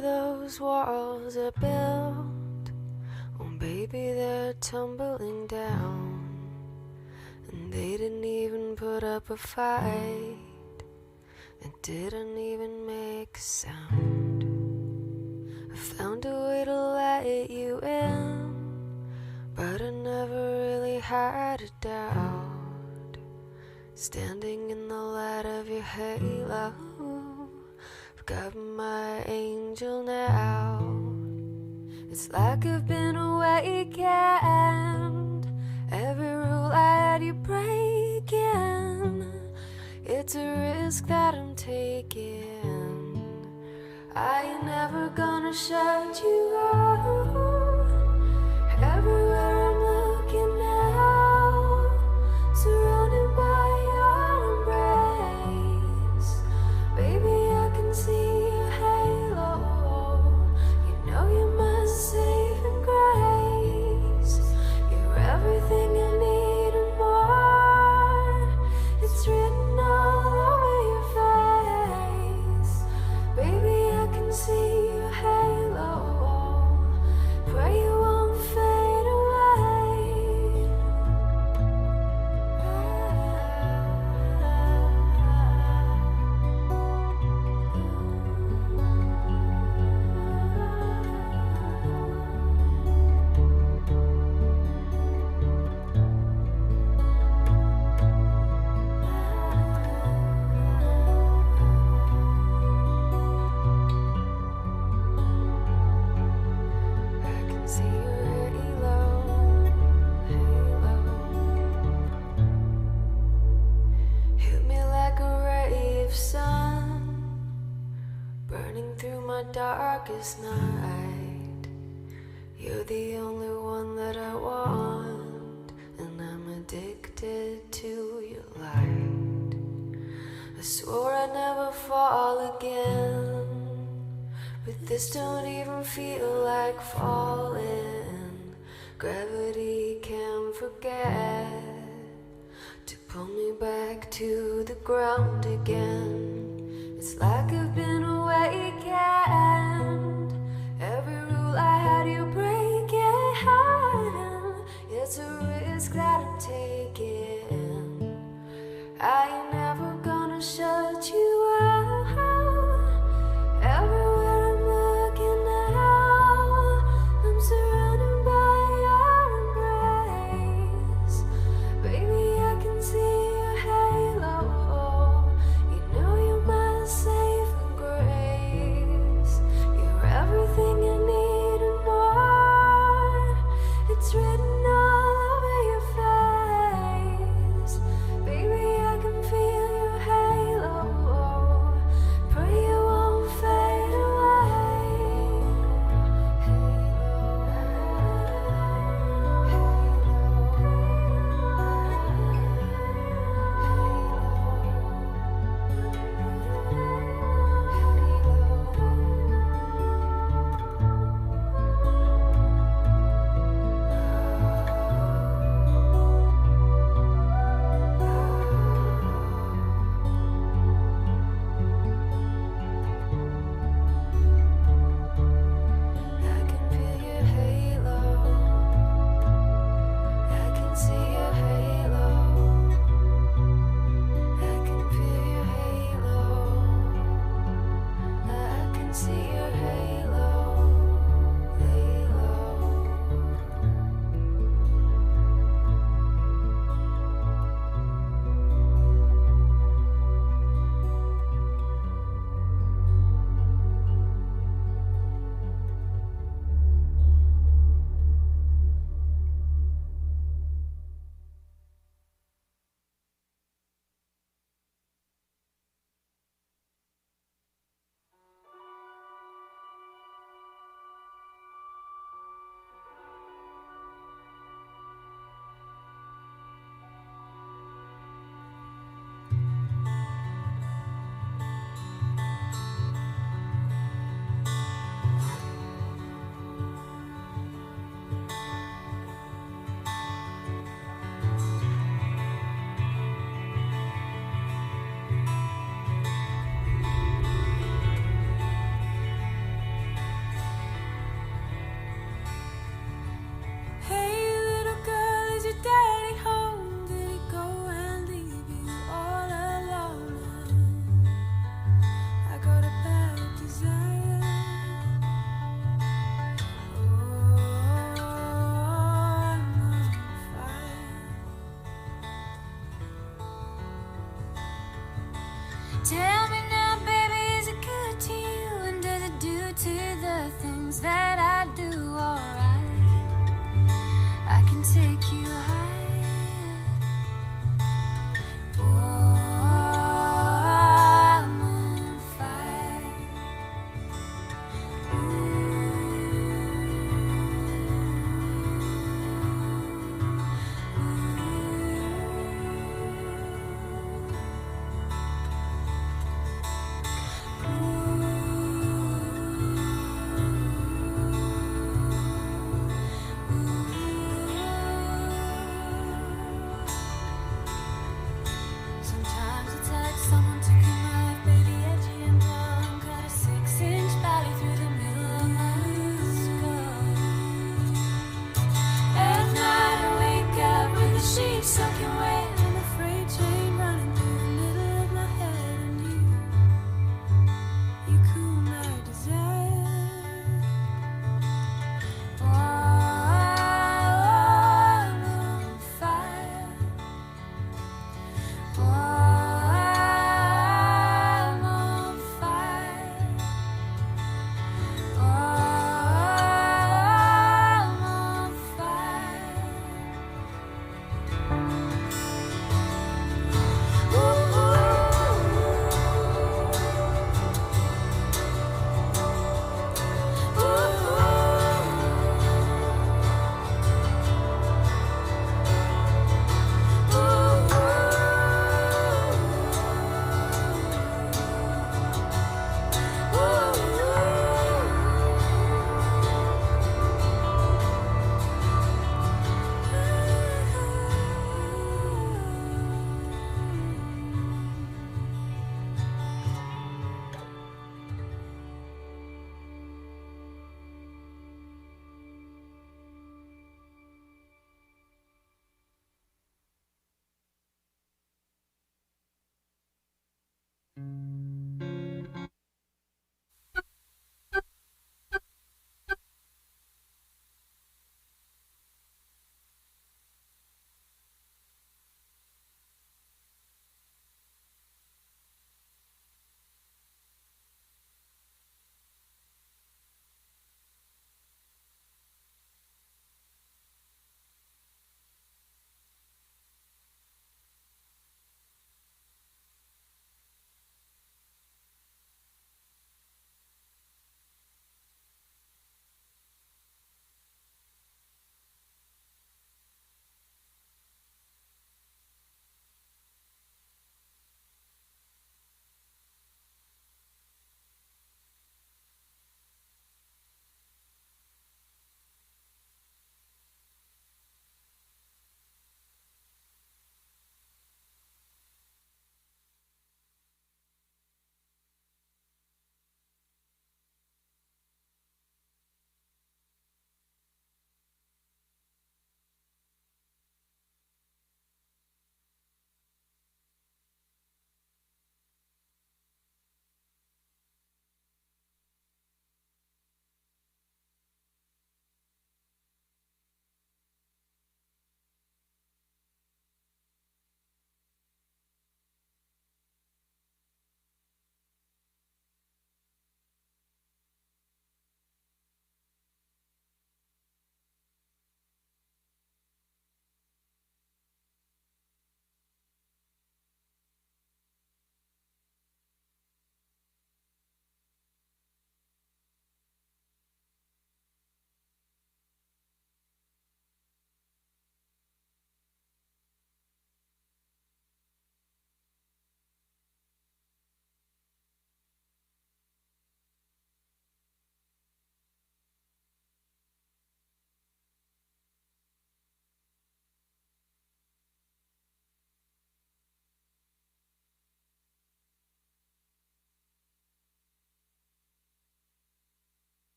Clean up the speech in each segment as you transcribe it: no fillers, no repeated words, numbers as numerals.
Those walls are built, oh baby, they're tumbling down. And they didn't even put up a fight, it didn't even make a sound. I found a way to let you in, but I never really had a doubt. Standing in the light of your halo, got my angel now. It's like I've been awakened. Every rule I had you breaking. It's a risk that I'm taking. I ain't never gonna shut you out. Everywhere I'm looking now, surrounded by your embrace. Baby, I can see your halo. You know you're my saving grace. You're everything I need and more. It's written all over your face. Baby, I can see your halo. Pray you won't fade away. I can see your halo, halo. Hit me like a ray of sun, burning through my darkest night. You're the only one that I want, and I'm addicted to your light. I swore I'd never fall again, but this don't even feel like falling. Gravity can't forget to pull me back to the ground again. It's like I've been awakened. Every rule I had you breaking. It's a risk that I'm taking. I ain't never gonna shut you out. Everywhere I'm looking now, I'm surrounded by your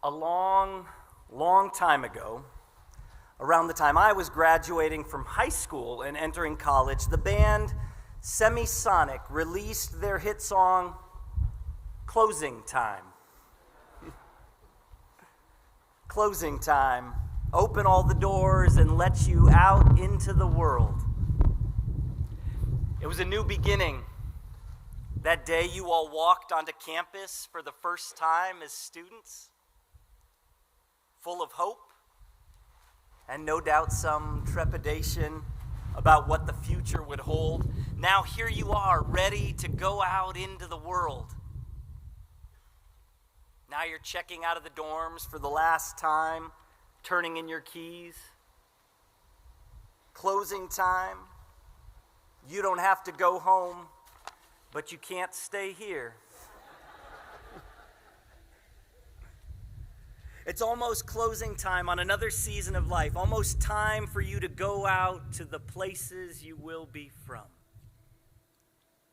A long, long time ago, around the time I was graduating from high school and entering college, the band Semisonic released their hit song, Closing Time. Closing time. Open all the doors and let you out into the world. It was a new beginning. That day you all walked onto campus for the first time as students, full of hope and no doubt some trepidation about what the future would hold. Now here you are, ready to go out into the world. Now you're checking out of the dorms for the last time, turning in your keys. Closing time. You don't have to go home, but you can't stay here. It's almost closing time on another season of life, almost time for you to go out to the places you will be from.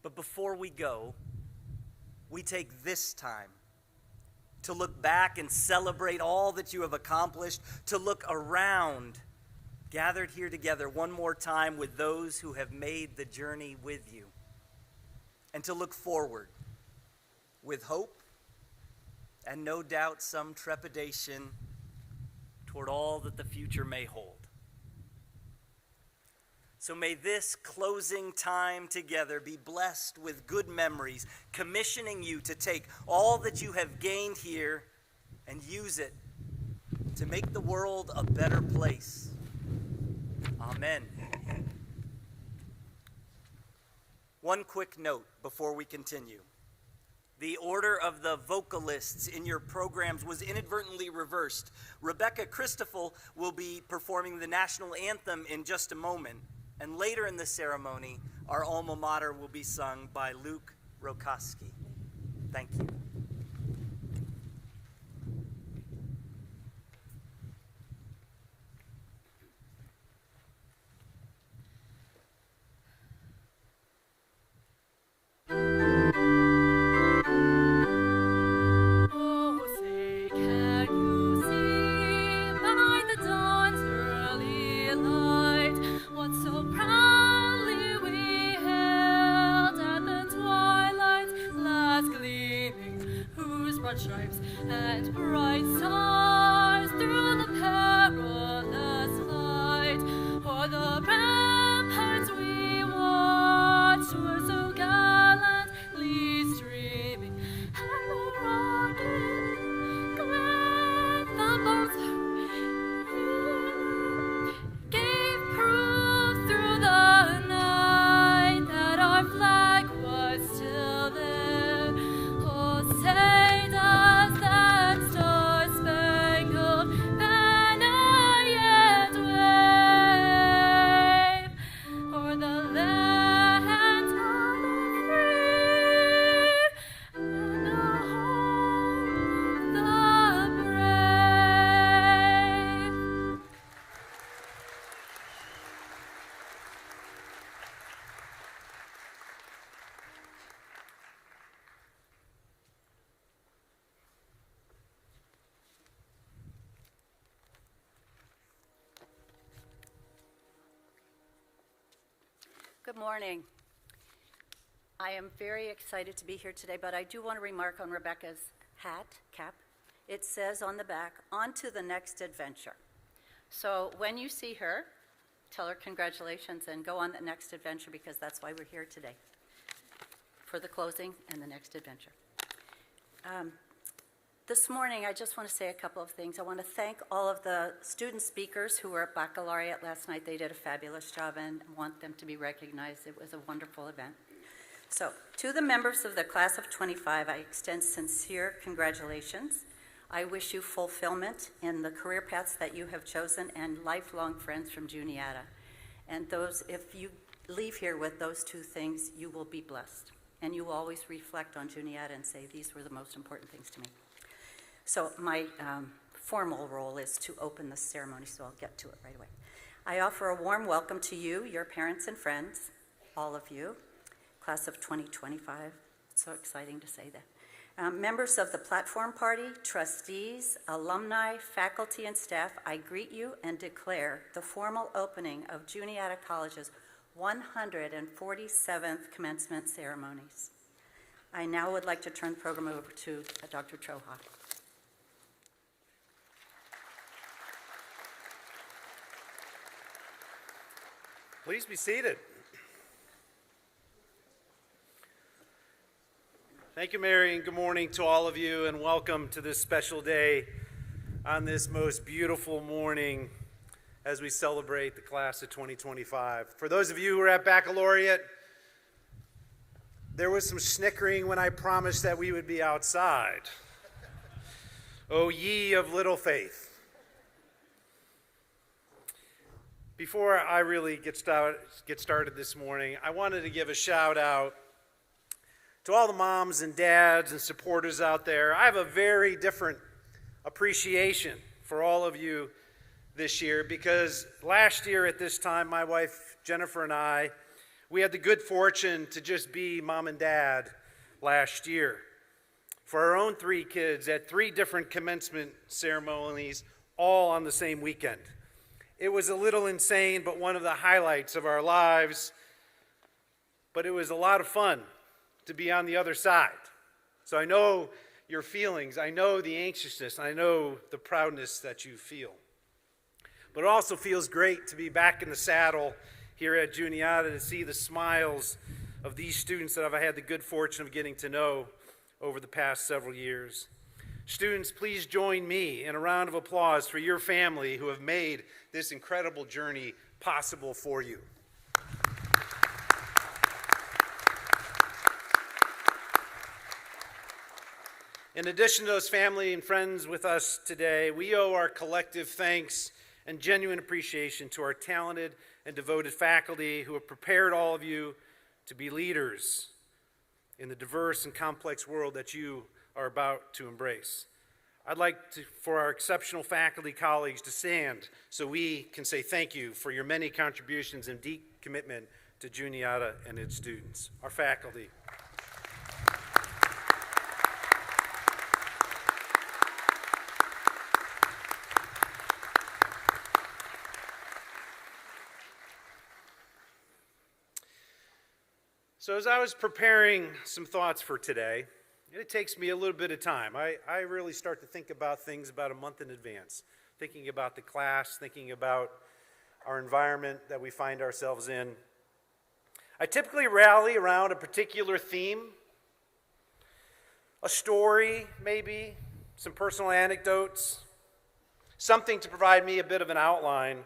But before we go, we take this time to look back and celebrate all that you have accomplished, to look around, gathered here together one more time with those who have made the journey with you, and to look forward with hope and no doubt some trepidation toward all that the future may hold. So may this closing time together be blessed with good memories, commissioning you to take all that you have gained here and use it to make the world a better place. Amen. One quick note before we continue. The order of the vocalists in your programs was inadvertently reversed. Rebecca Christoffel will be performing the national anthem in just a moment. And later in the ceremony, our alma mater will be sung by Luke Rokoski. Thank you. Stripes and bright stars through the perilous flight, o'er the ramparts we watched were so gallantly streaming, and the rocket glad the boats gave proof through the night that our flag was still there. Oh, say Good morning. I am very excited to be here today, but I do want to remark on Rebecca's cap. It says on the back, "On to the next adventure." So when you see her, tell her congratulations and go on the next adventure, because that's why we're here today, for the closing and the next adventure. This morning, I just want to say a couple of things. I want to thank all of the student speakers who were at Baccalaureate last night. They did a fabulous job and want them to be recognized. It was a wonderful event. So, to the members of the class of 25, I extend sincere congratulations. I wish you fulfillment in the career paths that you have chosen and lifelong friends from Juniata. And those, if you leave here with those two things, you will be blessed. And you will always reflect on Juniata and say, these were the most important things to me. So my formal role is to open the ceremony, so I'll get to it right away. I offer a warm welcome to you, your parents and friends, all of you, class of 2025. It's so exciting to say that. Members of the platform party, trustees, alumni, faculty, and staff, I greet you and declare the formal opening of Juniata College's 147th commencement ceremonies. I now would like to turn the program over to Dr. Troha. Please be seated. Thank you, Mary, and good morning to all of you, and welcome to this special day on this most beautiful morning as we celebrate the class of 2025. For those of you who are at Baccalaureate, there was some snickering when I promised that we would be outside. O ye of little faith. Before I really get started this morning, I wanted to give a shout out to all the moms and dads and supporters out there. I have a very different appreciation for all of you this year because last year at this time, my wife Jennifer and I, we had the good fortune to just be mom and dad last year for our own 3 kids at 3 different commencement ceremonies, all on the same weekend. It was a little insane, but one of the highlights of our lives, but it was a lot of fun to be on the other side. So I know your feelings, I know the anxiousness, I know the proudness that you feel. But it also feels great to be back in the saddle here at Juniata to see the smiles of these students that I've had the good fortune of getting to know over the past several years. Students, please join me in a round of applause for your family who have made this incredible journey possible for you. In addition to those family and friends with us today, we owe our collective thanks and genuine appreciation to our talented and devoted faculty who have prepared all of you to be leaders in the diverse and complex world that you are about to embrace. I'd like for our exceptional faculty colleagues to stand so we can say thank you for your many contributions and deep commitment to Juniata and its students. Our faculty. So as I was preparing some thoughts for today, it takes me a little bit of time. I really start to think about things about a month in advance, thinking about the class, thinking about our environment that we find ourselves in. I typically rally around a particular theme, a story maybe, some personal anecdotes, something to provide me a bit of an outline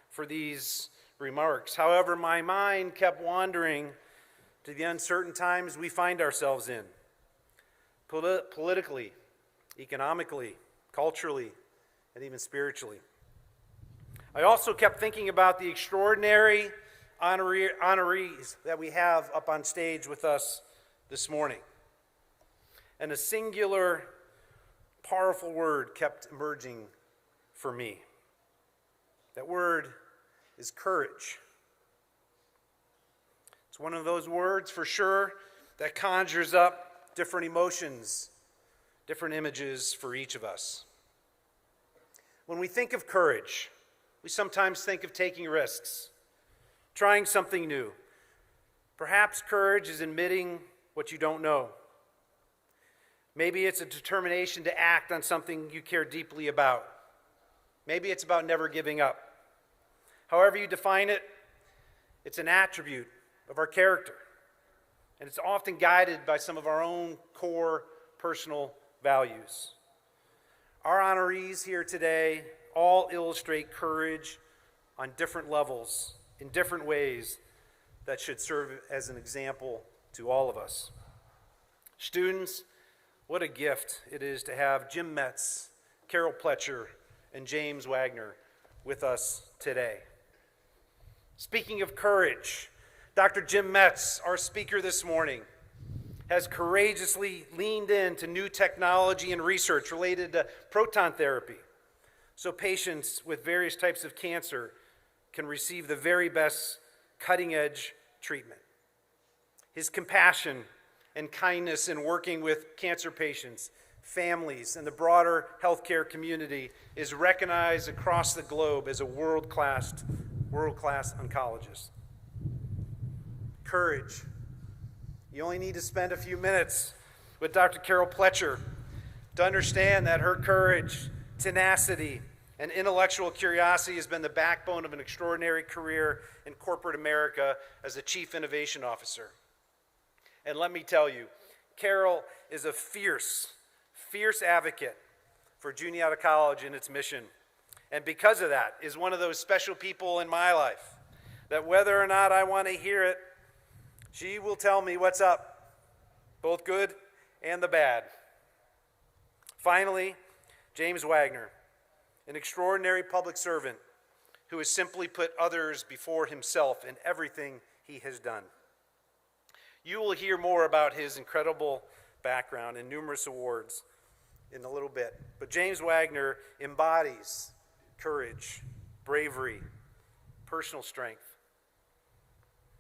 for these remarks. However, my mind kept wandering to the uncertain times we find ourselves in. Politically, economically, culturally, and even spiritually. I also kept thinking about the extraordinary honorees that we have up on stage with us this morning. And a singular, powerful word kept emerging for me. That word is courage. It's one of those words, for sure, that conjures up different emotions, different images for each of us. When we think of courage, we sometimes think of taking risks, trying something new. Perhaps courage is admitting what you don't know. Maybe it's a determination to act on something you care deeply about. Maybe it's about never giving up. However you define it, it's an attribute of our character. And it's often guided by some of our own core personal values. Our honorees here today all illustrate courage on different levels, in different ways, that should serve as an example to all of us. Students, what a gift it is to have Jim Metz, Carol Pletcher, and James Wagner with us today. Speaking of courage, Dr. Jim Metz, our speaker this morning, has courageously leaned into new technology and research related to proton therapy, so patients with various types of cancer can receive the very best cutting-edge treatment. His compassion and kindness in working with cancer patients, families, and the broader healthcare community is recognized across the globe as a world-class oncologist. Courage. You only need to spend a few minutes with Dr. Carol Pletcher to understand that her courage, tenacity, and intellectual curiosity has been the backbone of an extraordinary career in corporate America as a Chief Innovation Officer. And let me tell you, Carol is a fierce advocate for Juniata College and its mission. And because of that, is one of those special people in my life that whether or not I want to hear it, she will tell me what's up, both good and the bad. Finally, James Wagner, an extraordinary public servant who has simply put others before himself in everything he has done. You will hear more about his incredible background and numerous awards in a little bit. But James Wagner embodies courage, bravery, personal strength.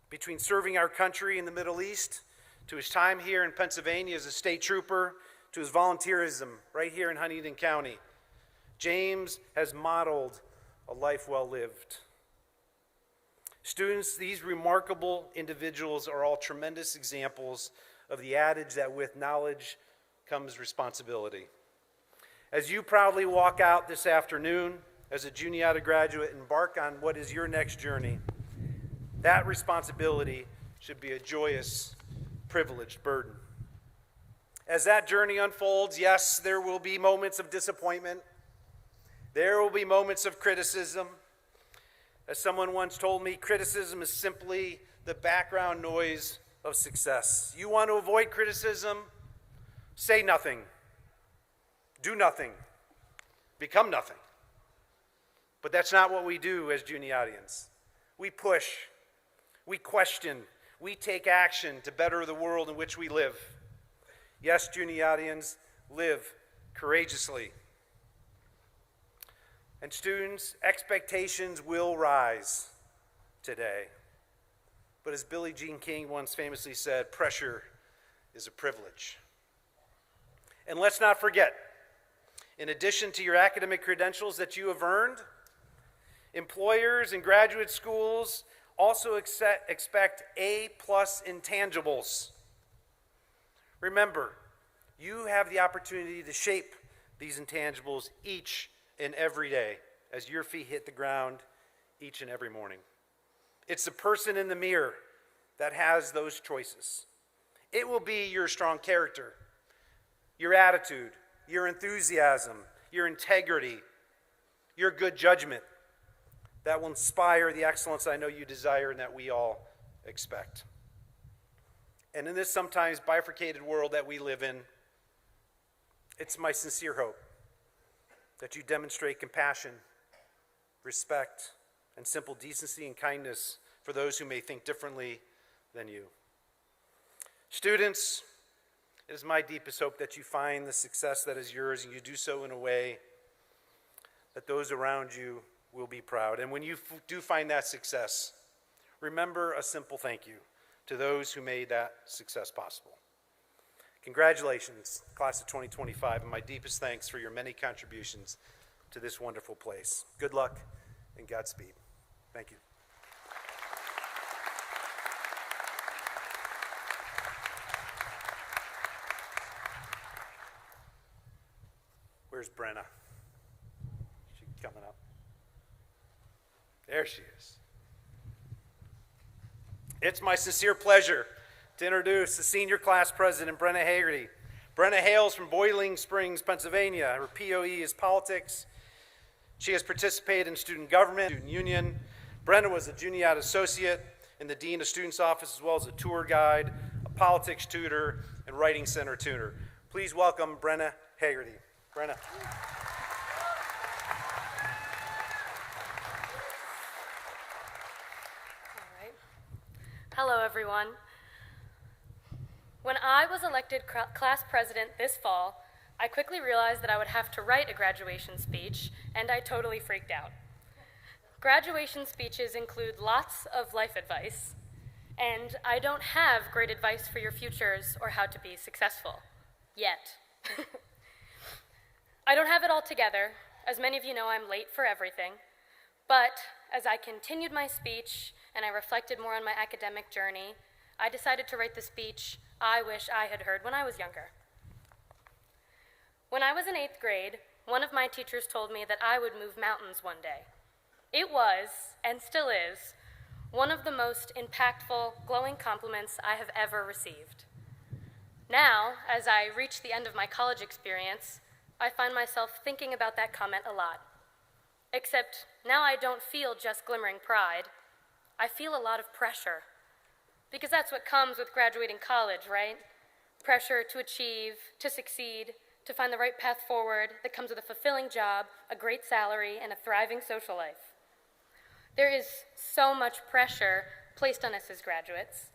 Between serving our country in the Middle East, to his time here in Pennsylvania as a state trooper, to his volunteerism right here in Huntingdon County, James has modeled a life well lived. Students, these remarkable individuals are all tremendous examples of the adage that with knowledge comes responsibility. As you proudly walk out this afternoon as a Juniata graduate and embark on what is your next journey, that responsibility should be a joyous, privileged burden. As that journey unfolds, yes, there will be moments of disappointment. There will be moments of criticism. As someone once told me, criticism is simply the background noise of success. You want to avoid criticism? Say nothing. Do nothing. Become nothing. But that's not what we do as Juniatians. We push. We question. We take action to better the world in which we live. Yes, Juniatians, live courageously. And students, expectations will rise today. But as Billie Jean King once famously said, pressure is a privilege. And let's not forget, in addition to your academic credentials that you have earned, employers and graduate schools also expect A+ intangibles. Remember, you have the opportunity to shape these intangibles each and every day as your feet hit the ground each and every morning. It's the person in the mirror that has those choices. It will be your strong character, your attitude, your enthusiasm, your integrity, your good judgment that will inspire the excellence I know you desire and that we all expect. And in this sometimes bifurcated world that we live in, it's my sincere hope that you demonstrate compassion, respect, and simple decency and kindness for those who may think differently than you. Students, it is my deepest hope that you find the success that is yours and you do so in a way that those around you will be proud. And when you do find that success, remember a simple thank you to those who made that success possible. Congratulations, class of 2025, and my deepest thanks for your many contributions to this wonderful place. Good luck and Godspeed. Thank you. Where's Brenna? She's coming up. There she is. It's my sincere pleasure to introduce the senior class president, Brenna Haggerty. Brenna hails from Boiling Springs, Pennsylvania. Her POE is politics. She has participated in student government, student union. Brenna was a Juniata associate in the Dean of Students Office, as well as a tour guide, a politics tutor, and writing center tutor. Please welcome Brenna Haggerty. Brenna. Hello, everyone. When I was elected class president this fall, I quickly realized that I would have to write a graduation speech, and I totally freaked out. Graduation speeches include lots of life advice, and I don't have great advice for your futures or how to be successful. Yet. I don't have it all together. As many of you know, I'm late for everything. But as I continued my speech and I reflected more on my academic journey, I decided to write the speech I wish I had heard when I was younger. When I was in 8th grade, one of my teachers told me that I would move mountains one day. It was, and still is, one of the most impactful, glowing compliments I have ever received. Now, as I reach the end of my college experience, I find myself thinking about that comment a lot. Except now I don't feel just glimmering pride. I feel a lot of pressure. Because that's what comes with graduating college, right? Pressure to achieve, to succeed, to find the right path forward that comes with a fulfilling job, a great salary, and a thriving social life. There is so much pressure placed on us as graduates,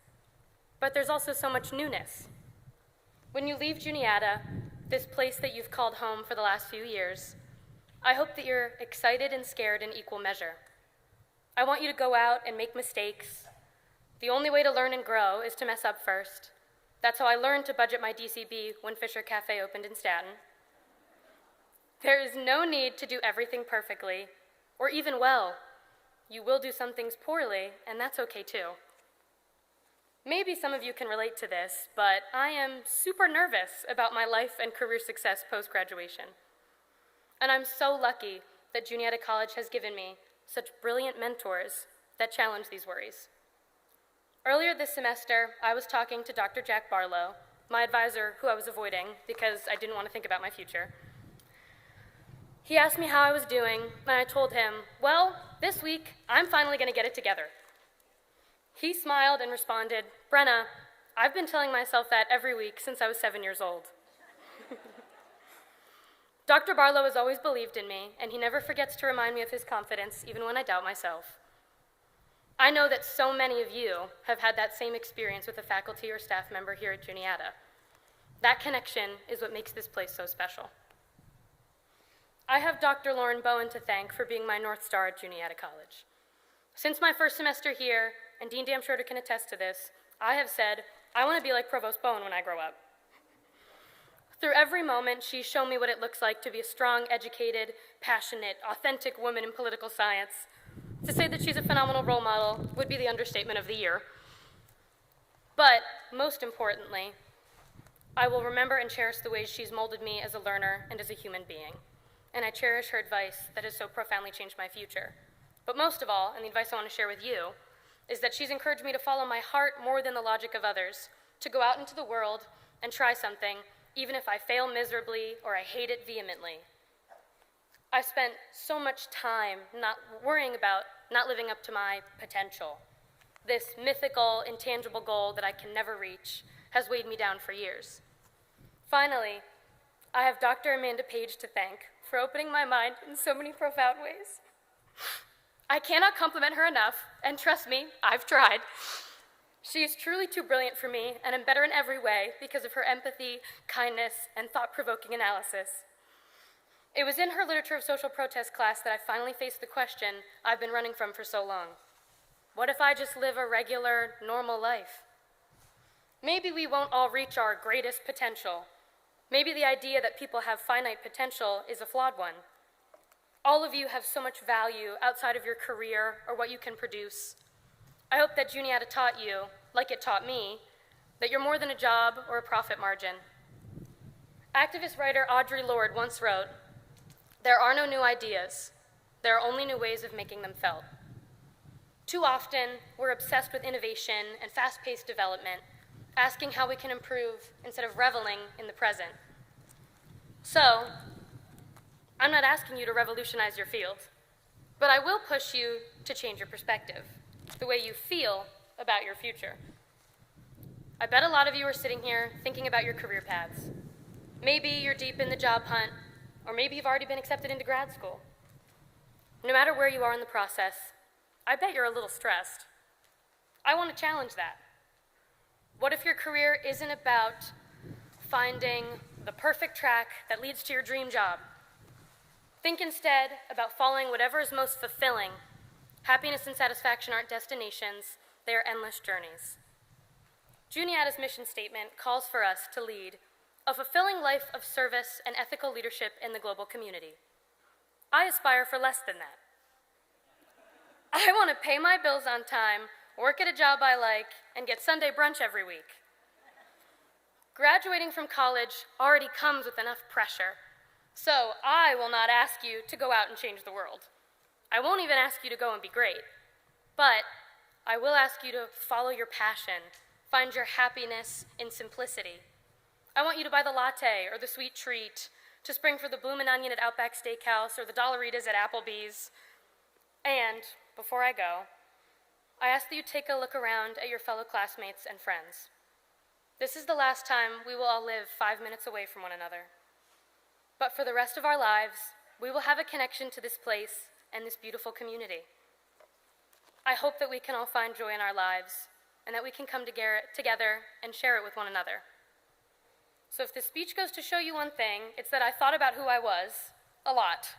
but there's also so much newness. When you leave Juniata, this place that you've called home for the last few years, I hope that you're excited and scared in equal measure. I want you to go out and make mistakes. The only way to learn and grow is to mess up first. That's how I learned to budget my DCB when Fisher Cafe opened in Staten. There is no need to do everything perfectly, or even well. You will do some things poorly, and that's okay too. Maybe some of you can relate to this, but I am super nervous about my life and career success post-graduation. And I'm so lucky that Juniata College has given me such brilliant mentors that challenge these worries. Earlier this semester, I was talking to Dr. Jack Barlow, my advisor who I was avoiding because I didn't want to think about my future. He asked me how I was doing, and I told him, well, this week, I'm finally going to get it together. He smiled and responded, Brenna, I've been telling myself that every week since I was 7 years old. Dr. Barlow has always believed in me, and he never forgets to remind me of his confidence, even when I doubt myself. I know that so many of you have had that same experience with a faculty or staff member here at Juniata. That connection is what makes this place so special. I have Dr. Lauren Bowen to thank for being my North Star at Juniata College. Since my first semester here, and Dean Damschroeder can attest to this, I have said, I want to be like Provost Bowen when I grow up. Through every moment, she's shown me what it looks like to be a strong, educated, passionate, authentic woman in political science. To say that she's a phenomenal role model would be the understatement of the year. But, most importantly, I will remember and cherish the ways she's molded me as a learner and as a human being. And I cherish her advice that has so profoundly changed my future. But most of all, and the advice I want to share with you, is that she's encouraged me to follow my heart more than the logic of others, to go out into the world and try something, even if I fail miserably or I hate it vehemently. I've spent so much time not worrying about not living up to my potential. This mythical, intangible goal that I can never reach has weighed me down for years. Finally, I have Dr. Amanda Page to thank for opening my mind in so many profound ways. I cannot compliment her enough, and trust me, I've tried. She is truly too brilliant for me, and I'm better in every way because of her empathy, kindness, and thought-provoking analysis. It was in her Literature of Social Protest class that I finally faced the question I've been running from for so long. What if I just live a regular, normal life? Maybe we won't all reach our greatest potential. Maybe the idea that people have finite potential is a flawed one. All of you have so much value outside of your career or what you can produce. I hope that Juniata taught you, like it taught me, that you're more than a job or a profit margin. Activist writer Audre Lorde once wrote, "There are no new ideas. There are only new ways of making them felt." Too often, we're obsessed with innovation and fast-paced development, asking how we can improve instead of reveling in the present. So, I'm not asking you to revolutionize your field, but I will push you to change your perspective, the way you feel about your future. I bet a lot of you are sitting here thinking about your career paths. Maybe you're deep in the job hunt, or maybe you've already been accepted into grad school. No matter where you are in the process, I bet you're a little stressed. I want to challenge that. What if your career isn't about finding the perfect track that leads to your dream job? Think instead about following whatever is most fulfilling. Happiness and satisfaction aren't destinations, their endless journeys. Juniata's mission statement calls for us to lead a fulfilling life of service and ethical leadership in the global community. I aspire for less than that. I want to pay my bills on time, work at a job I like, and get Sunday brunch every week. Graduating from college already comes with enough pressure, so I will not ask you to go out and change the world. I won't even ask you to go and be great, but I will ask you to follow your passion, find your happiness in simplicity. I want you to buy the latte or the sweet treat, to spring for the bloomin' onion at Outback Steakhouse or the Dollaritas at Applebee's. And before I go, I ask that you take a look around at your fellow classmates and friends. This is the last time we will all live 5 minutes away from one another. But for the rest of our lives, we will have a connection to this place and this beautiful community. I hope that we can all find joy in our lives and that we can come together and share it with one another. So if this speech goes to show you one thing, it's that I thought about who I was a lot.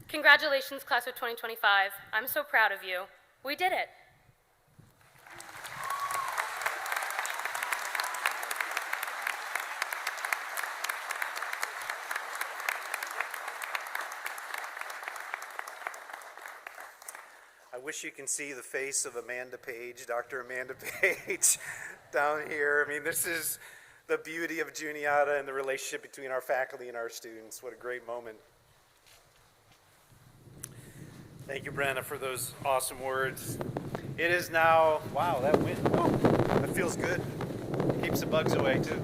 Congratulations, class of 2025. I'm so proud of you. We did it. I wish you can see the face of Amanda Page, Dr. Amanda Page, down here. I mean, this is the beauty of Juniata and the relationship between our faculty and our students. What a great moment. Thank you, Brenna, for those awesome words. It is now, wow, that wind, whoa, that feels good. Keeps the bugs away, too.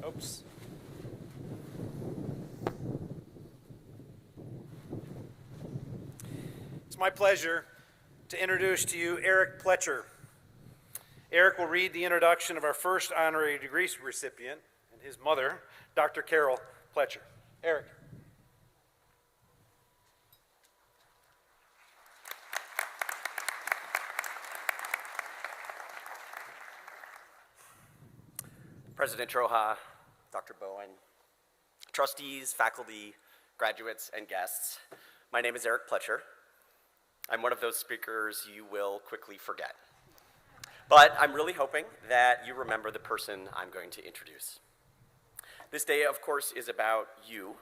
Oops. It's my pleasure to introduce to you Eric Pletcher. Eric will read the introduction of our first honorary degree recipient and his mother, Dr. Carol Pletcher. Eric. President Troja, Dr. Bowen, trustees, faculty, graduates, and guests, my name is Eric Pletcher. I'm one of those speakers you will quickly forget. But I'm really hoping that you remember the person I'm going to introduce. This day, of course, is about you,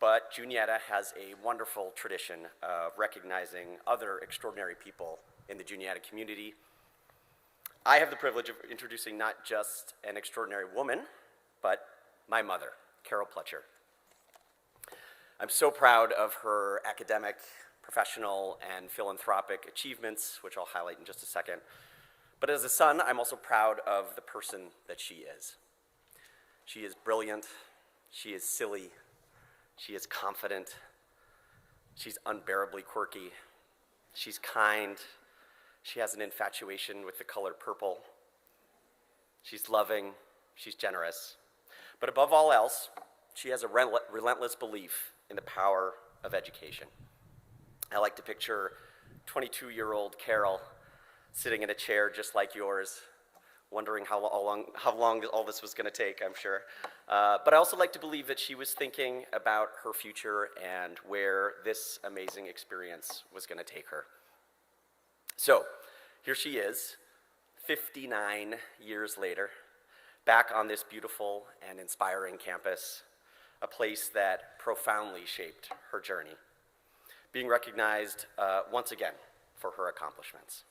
but Juniata has a wonderful tradition of recognizing other extraordinary people in the Juniata community. I have the privilege of introducing not just an extraordinary woman, but my mother, Carol Pletcher. I'm so proud of her academic, professional, and philanthropic achievements, which I'll highlight in just a second. But as a son, I'm also proud of the person that she is. She is brilliant, she is silly, she is confident, she's unbearably quirky, she's kind, she has an infatuation with the color purple, she's loving, she's generous. But above all else, she has a relentless belief in the power of education. I like to picture 22-year-old Carol sitting in a chair just like yours, wondering how long all this was going to take, I'm sure. But I also like to believe that she was thinking about her future and where this amazing experience was going to take her. So here she is, 59 years later, back on this beautiful and inspiring campus, a place that profoundly shaped her journey, being recognized once again for her accomplishments.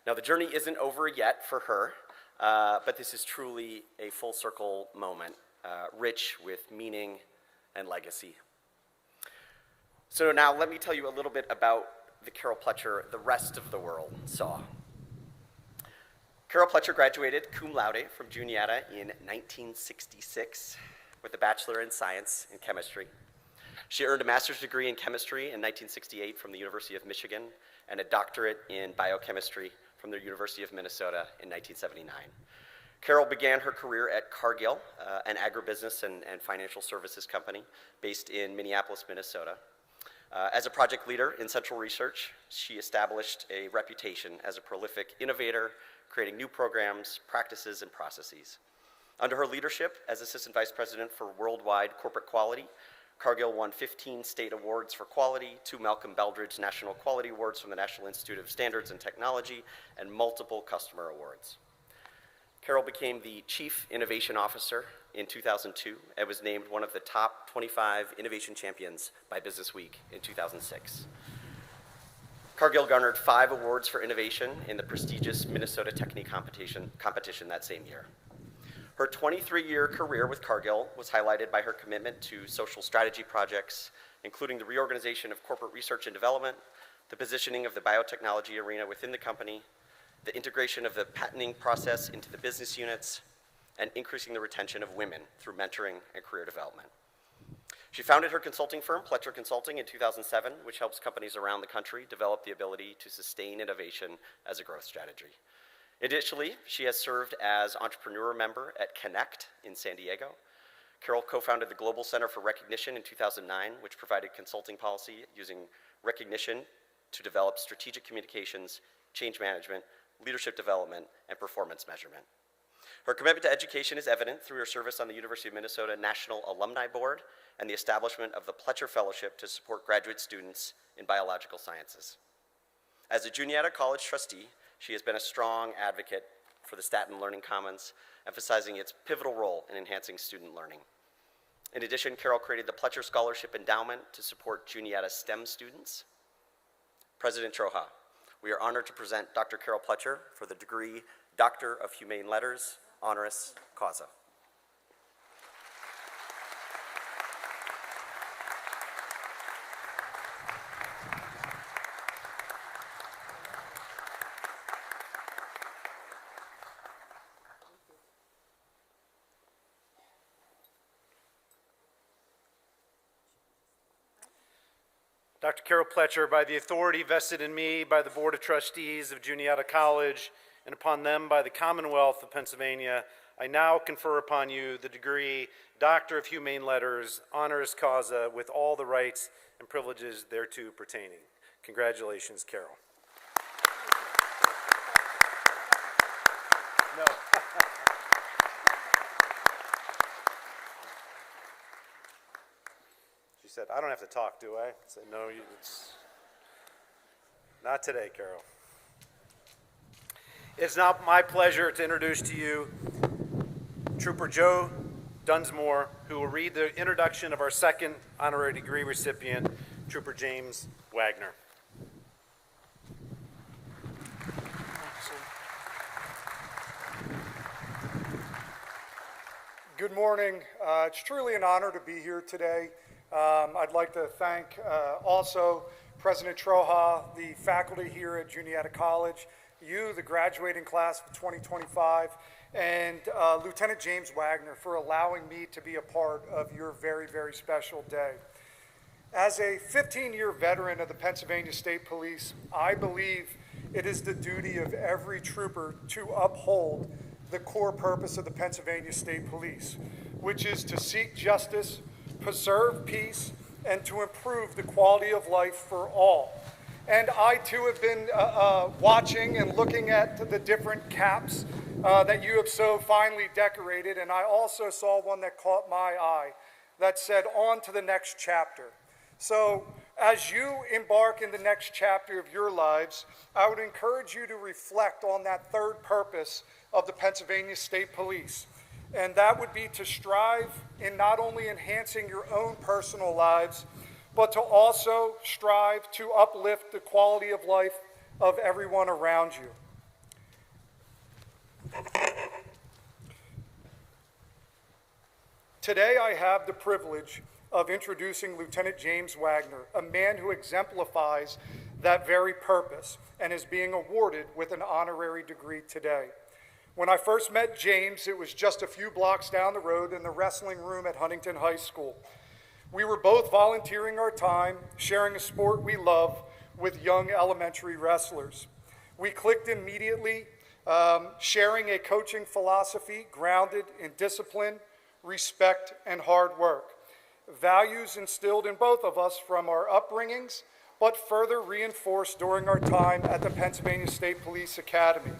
Now, the journey isn't over yet for her, but this is truly a full circle moment, rich with meaning and legacy. So now let me tell you a little bit about the Carol Pletcher the rest of the world saw. Carol Pletcher graduated cum laude from Juniata in 1966 with a Bachelor in Science in Chemistry. She earned a master's degree in chemistry in 1968 from the University of Michigan and a doctorate in biochemistry from the University of Minnesota in 1979. Carol began her career at Cargill, an agribusiness and financial services company based in Minneapolis, Minnesota. As a project leader in central research, she established a reputation as a prolific innovator, creating new programs, practices, and processes. Under her leadership as Assistant Vice President for Worldwide Corporate Quality, Cargill won 15 state awards for quality, 2 Malcolm Beldridge National Quality Awards from the National Institute of Standards and Technology, and multiple customer awards. Carol became the Chief Innovation Officer in 2002 and was named one of the top 25 innovation champions by Business Week in 2006. Cargill garnered 5 awards for innovation in the prestigious Minnesota Technique competition that same year. Her 23-year career with Cargill was highlighted by her commitment to social strategy projects, including the reorganization of corporate research and development, the positioning of the biotechnology arena within the company, the integration of the patenting process into the business units, and increasing the retention of women through mentoring and career development. She founded her consulting firm, Pletcher Consulting, in 2007, which helps companies around the country develop the ability to sustain innovation as a growth strategy. Additionally, she has served as entrepreneur member at Connect in San Diego. Carol co-founded the Global Center for Recognition in 2009, which provided consulting policy using recognition to develop strategic communications, change management, leadership development, and performance measurement. Her commitment to education is evident through her service on the University of Minnesota National Alumni Board and the establishment of the Pletcher Fellowship to support graduate students in biological sciences. As a Juniata College trustee, she has been a strong advocate for the Staten Learning Commons, emphasizing its pivotal role in enhancing student learning. In addition, Carol created the Pletcher Scholarship Endowment to support Juniata STEM students. President Troja, we are honored to present Dr. Carol Pletcher for the degree Doctor of Humane Letters, honoris causa. Dr. Carol Pletcher, by the authority vested in me by the Board of Trustees of Juniata College and upon them by the Commonwealth of Pennsylvania, I now confer upon you the degree Doctor of Humane Letters, honoris causa, with all the rights and privileges thereto pertaining. Congratulations, Carol. No. She said, I don't have to talk, do I? I said, no, it's not today, Carol. It's now my pleasure to introduce to you Trooper Joe Dunsmore, who will read the introduction of our second honorary degree recipient, Trooper James Wagner. Good morning. It's truly an honor to be here today. I'd like to thank also President Troja, the faculty here at Juniata College, you, the graduating class of 2025, and Lieutenant James Wagner for allowing me to be a part of your very, very special day. As a 15-year veteran of the Pennsylvania State Police, I believe it is the duty of every trooper to uphold the core purpose of the Pennsylvania State Police, which is to seek justice, preserve peace, and to improve the quality of life for all. And I too have been watching and looking at the different caps that you have so finely decorated, and I also saw one that caught my eye that said, on to the next chapter. So as you embark in the next chapter of your lives, I would encourage you to reflect on that third purpose of the Pennsylvania State Police. And that would be to strive in not only enhancing your own personal lives, but to also strive to uplift the quality of life of everyone around you. Today I have the privilege of introducing Lieutenant James Wagner, a man who exemplifies that very purpose and is being awarded with an honorary degree today. When I first met James, it was just a few blocks down the road in the wrestling room at Huntington High School. We were both volunteering our time, sharing a sport we love with young elementary wrestlers. We clicked immediately, sharing a coaching philosophy grounded in discipline, respect, and hard work. Values instilled in both of us from our upbringings, but further reinforced during our time at the Pennsylvania State Police Academy.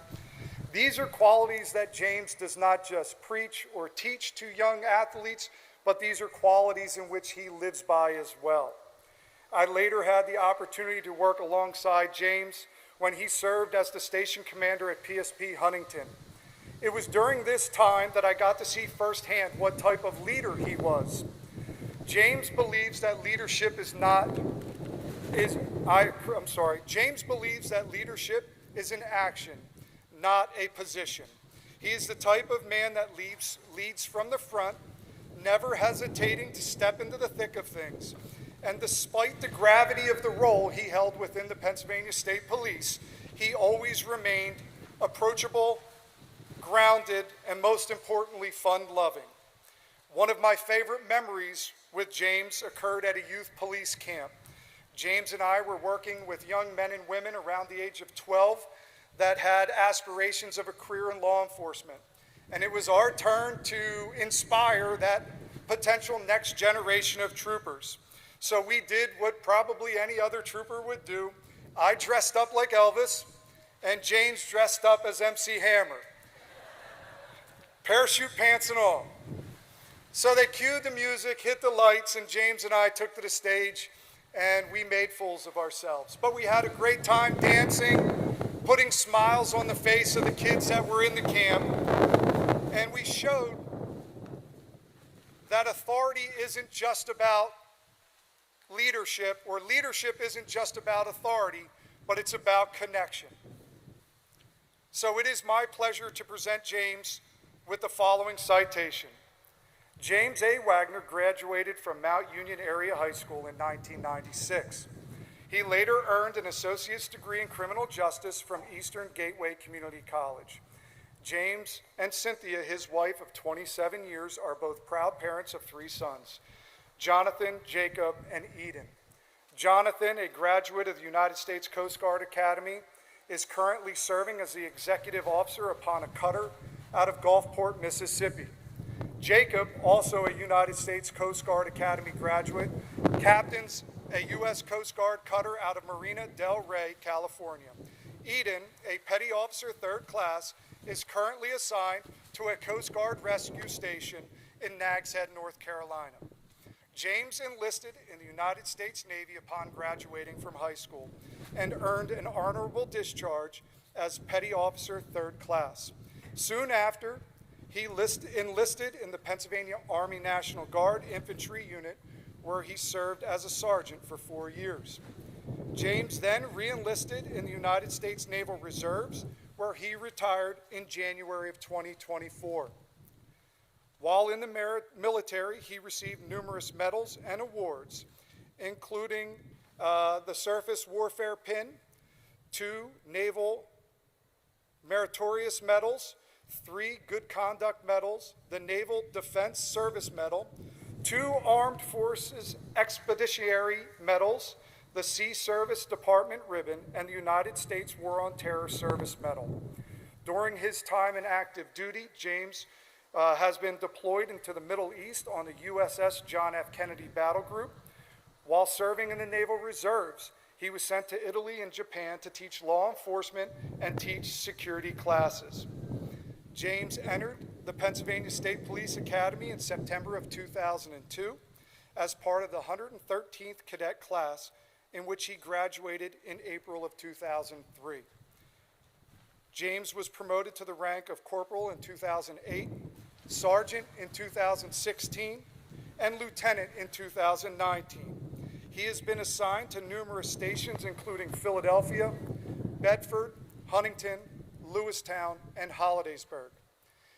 These are qualities that James does not just preach or teach to young athletes, but these are qualities in which he lives by as well. I later had the opportunity to work alongside James when he served as the station commander at PSP Huntington. It was during this time that I got to see firsthand what type of leader he was. James believes that leadership James believes that leadership is an action, not a position. He is the type of man that leads from the front, never hesitating to step into the thick of things. And despite the gravity of the role he held within the Pennsylvania State Police, he always remained approachable, grounded, and most importantly, fun-loving. One of my favorite memories with James occurred at a youth police camp. James and I were working with young men and women around the age of 12 that had aspirations of a career in law enforcement. And it was our turn to inspire that potential next generation of troopers. So we did what probably any other trooper would do. I dressed up like Elvis, and James dressed up as MC Hammer. Parachute pants and all. So they cued the music, hit the lights, and James and I took to the stage, and we made fools of ourselves. But we had a great time dancing, putting smiles on the face of the kids that were in the camp, and we showed that authority isn't just about leadership, or leadership isn't just about authority, but it's about connection. So it is my pleasure to present James with the following citation. James A. Wagner graduated from Mount Union Area High School in 1996. He later earned an associate's degree in criminal justice from Eastern Gateway Community College. James and Cynthia, his wife of 27 years, are both proud parents of 3 sons, Jonathan, Jacob, and Eden. Jonathan, a graduate of the United States Coast Guard Academy, is currently serving as the executive officer upon a cutter out of Gulfport, Mississippi. Jacob, also a United States Coast Guard Academy graduate, captains a U.S. Coast Guard cutter out of Marina del Rey, California. Eden, a petty officer 3rd class, is currently assigned to a Coast Guard rescue station in Nags Head, North Carolina. James enlisted in the United States Navy upon graduating from high school and earned an honorable discharge as Petty Officer 3rd class. Soon after, he enlisted in the Pennsylvania Army National Guard Infantry Unit, where he served as a sergeant for 4 years. James then re-enlisted in the United States Naval Reserves, where he retired in January of 2024. While in the military, he received numerous medals and awards, including the Surface Warfare Pin, 2 Naval Meritorious Medals, 3 Good Conduct Medals, the Naval Defense Service Medal, 2 Armed Forces Expeditionary Medals, the Sea Service Department Ribbon, and the United States War on Terror Service Medal. During his time in active duty, James has been deployed into the Middle East on the USS John F. Kennedy Battle Group. While serving in the Naval Reserves, he was sent to Italy and Japan to teach law enforcement and teach security classes. James entered the Pennsylvania State Police Academy in September of 2002 as part of the 113th cadet class, in which he graduated in April of 2003. James was promoted to the rank of corporal in 2008, sergeant in 2016, and lieutenant in 2019. He has been assigned to numerous stations, including Philadelphia, Bedford, Huntington, Lewistown, and Hollidaysburg.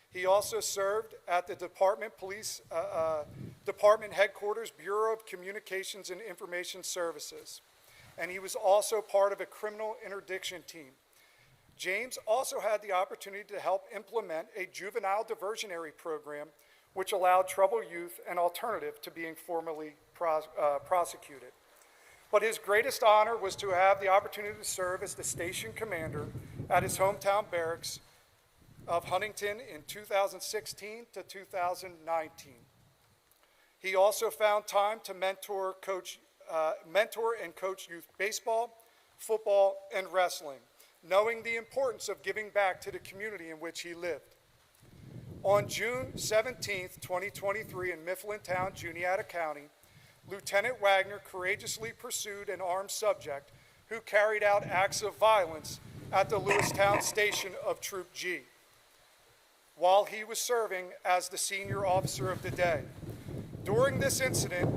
He also served at the Department Headquarters Bureau of Communications and Information Services, and he was also part of a criminal interdiction team. James also had the opportunity to help implement a juvenile diversionary program which allowed troubled youth an alternative to being formally prosecuted. But his greatest honor was to have the opportunity to serve as the station commander at his hometown barracks of Huntington in 2016 to 2019. He also found time to mentor and coach youth baseball, football, and wrestling, knowing the importance of giving back to the community in which he lived. On June 17, 2023, in Mifflintown, Juniata County, Lieutenant Wagner courageously pursued an armed subject who carried out acts of violence at the Lewistown station of Troop G while he was serving as the senior officer of the day. During this incident,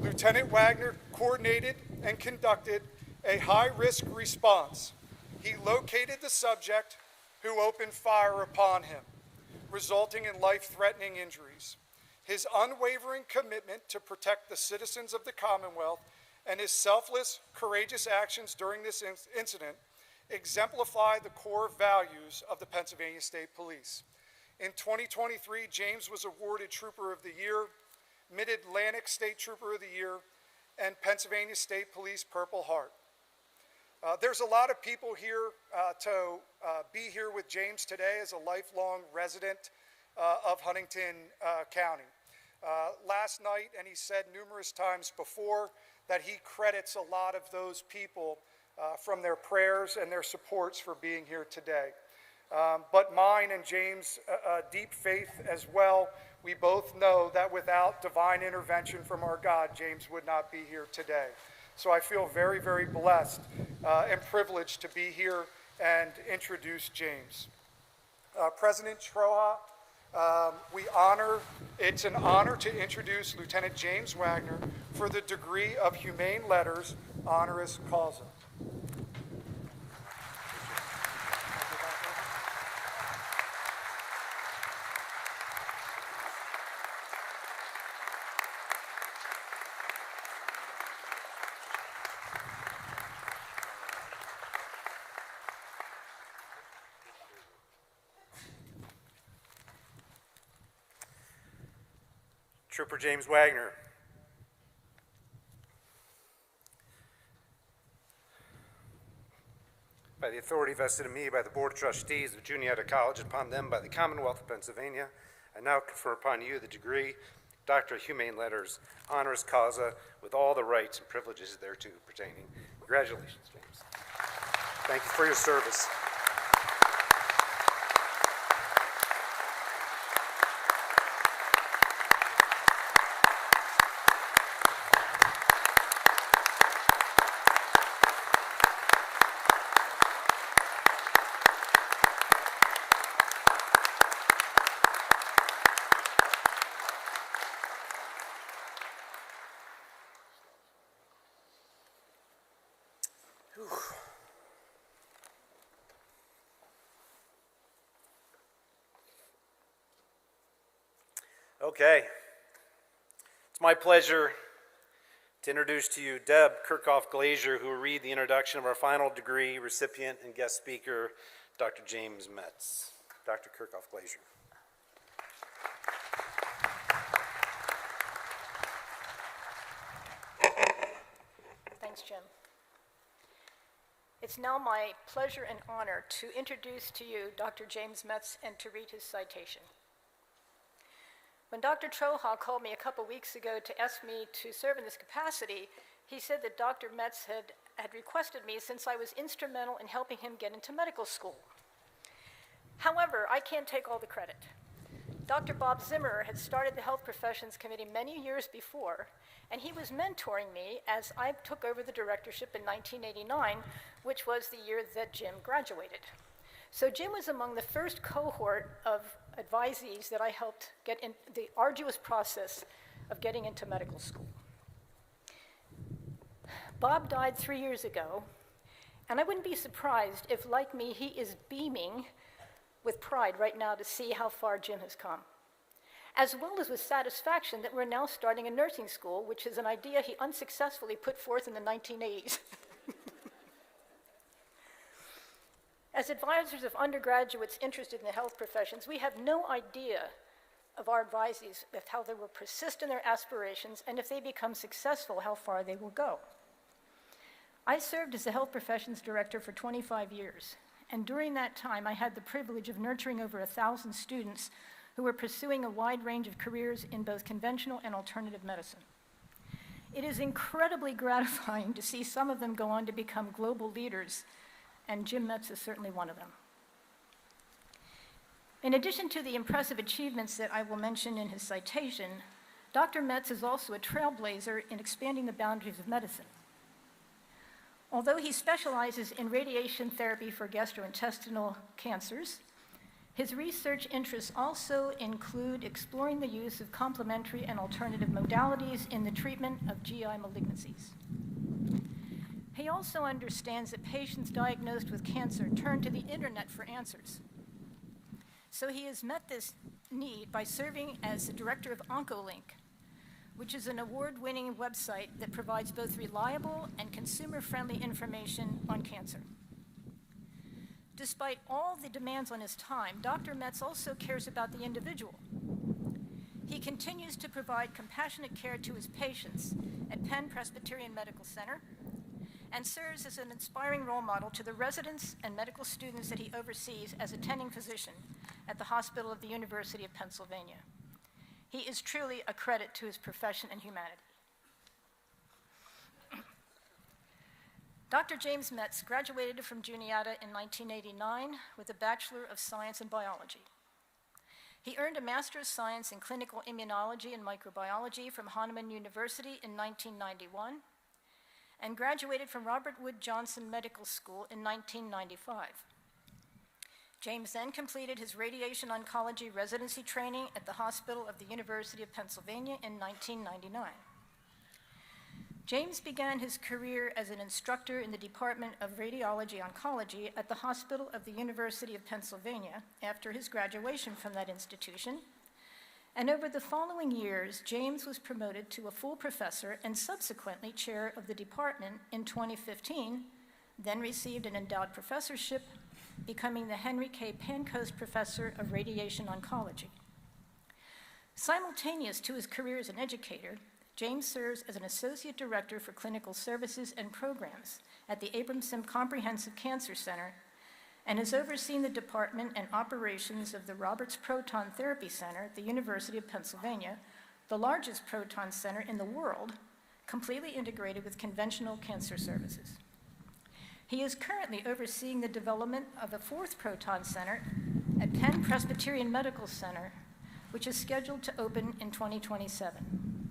Lieutenant Wagner coordinated and conducted a high-risk response. He located the subject who opened fire upon him, resulting in life-threatening injuries. His unwavering commitment to protect the citizens of the Commonwealth and his selfless, courageous actions during this incident exemplify the core values of the Pennsylvania State Police. In 2023, James was awarded Trooper of the Year, Mid-Atlantic State Trooper of the Year, and Pennsylvania State Police Purple Heart. There's a lot of people here to be here with James today as a lifelong resident of Huntington County. Last night, and he said numerous times before, that he credits a lot of those people from their prayers and their supports for being here today. But mine and James' deep faith as well, we both know that without divine intervention from our God, James would not be here today. So I feel very, very blessed and privileged to be here and introduce James. President Troha, it's an honor to introduce Lieutenant James Wagner for the degree of Humane Letters, honoris causa. Trooper James Wagner. By the authority vested in me by the Board of Trustees of Juniata College, upon them by the Commonwealth of Pennsylvania, I now confer upon you the degree Doctor of Humane Letters, honoris causa, with all the rights and privileges thereto pertaining. Congratulations, James. Thank you for your service. Okay. It's my pleasure to introduce to you Deb Kirchhoff-Glazier, who will read the introduction of our final degree recipient and guest speaker, Dr. James Metz. Dr. Kirchhoff-Glazier. Thanks, Jim. It's now my pleasure and honor to introduce to you Dr. James Metz and to read his citation. When Dr. Troha called me a couple weeks ago to ask me to serve in this capacity, he said that Dr. Metz had requested me since I was instrumental in helping him get into medical school. However, I can't take all the credit. Dr. Bob Zimmer had started the Health Professions Committee many years before, and he was mentoring me as I took over the directorship in 1989, which was the year that Jim graduated. So Jim was among the first cohort of advisees that I helped get in the arduous process of getting into medical school. Bob died 3 years ago, and I wouldn't be surprised if, like me, he is beaming with pride right now to see how far Jim has come, as well as with satisfaction that we're now starting a nursing school, which is an idea he unsuccessfully put forth in the 1980s. As advisors of undergraduates interested in the health professions, we have no idea of our advisees with how they will persist in their aspirations, and if they become successful, how far they will go. I served as the health professions director for 25 years, and during that time, I had the privilege of nurturing over 1,000 students who were pursuing a wide range of careers in both conventional and alternative medicine. It is incredibly gratifying to see some of them go on to become global leaders, and Jim Metz is certainly one of them. In addition to the impressive achievements that I will mention in his citation, Dr. Metz is also a trailblazer in expanding the boundaries of medicine. Although he specializes in radiation therapy for gastrointestinal cancers, his research interests also include exploring the use of complementary and alternative modalities in the treatment of GI malignancies. He also understands that patients diagnosed with cancer turn to the internet for answers. So he has met this need by serving as the director of OncoLink, which is an award-winning website that provides both reliable and consumer-friendly information on cancer. Despite all the demands on his time, Dr. Metz also cares about the individual. He continues to provide compassionate care to his patients at Penn Presbyterian Medical Center and serves as an inspiring role model to the residents and medical students that he oversees as attending physician at the Hospital of the University of Pennsylvania. He is truly a credit to his profession and humanity. Dr. James Metz graduated from Juniata in 1989 with a Bachelor of Science in Biology. He earned a Master of Science in Clinical Immunology and Microbiology from Hahnemann University in 1991 and graduated from Robert Wood Johnson Medical School in 1995. James then completed his radiation oncology residency training at the Hospital of the University of Pennsylvania in 1999. James began his career as an instructor in the Department of Radiology Oncology at the Hospital of the University of Pennsylvania after his graduation from that institution. And over the following years, James was promoted to a full professor and subsequently chair of the department in 2015, then received an endowed professorship, becoming the Henry K. Pancoast Professor of Radiation Oncology. Simultaneous to his career as an educator, James serves as an Associate Director for Clinical Services and Programs at the Abramson Comprehensive Cancer Center and has overseen the department and operations of the Roberts Proton Therapy Center at the University of Pennsylvania, the largest proton center in the world, completely integrated with conventional cancer services. He is currently overseeing the development of a fourth proton center at Penn Presbyterian Medical Center, which is scheduled to open in 2027.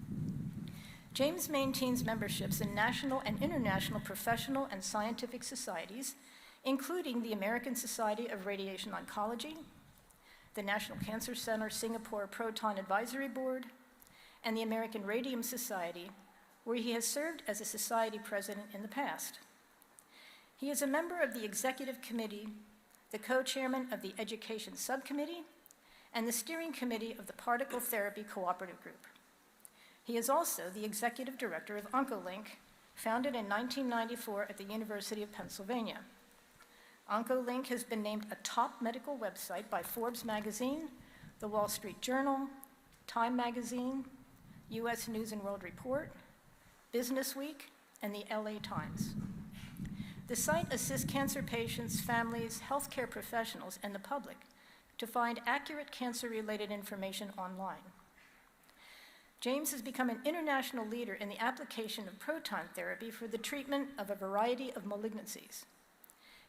James maintains memberships in national and international professional and scientific societies, including the American Society of Radiation Oncology, the National Cancer Center Singapore Proton Advisory Board, and the American Radium Society, where he has served as a society president in the past. He is a member of the executive committee, the co-chairman of the education subcommittee, and the steering committee of the Particle Therapy Cooperative Group. He is also the executive director of OncoLink, founded in 1994 at the University of Pennsylvania. OncoLink has been named a top medical website by Forbes magazine, the Wall Street Journal, Time magazine, US News and World Report, Business Week, and the LA Times. The site assists cancer patients, families, healthcare professionals, and the public to find accurate cancer-related information online. James has become an international leader in the application of proton therapy for the treatment of a variety of malignancies.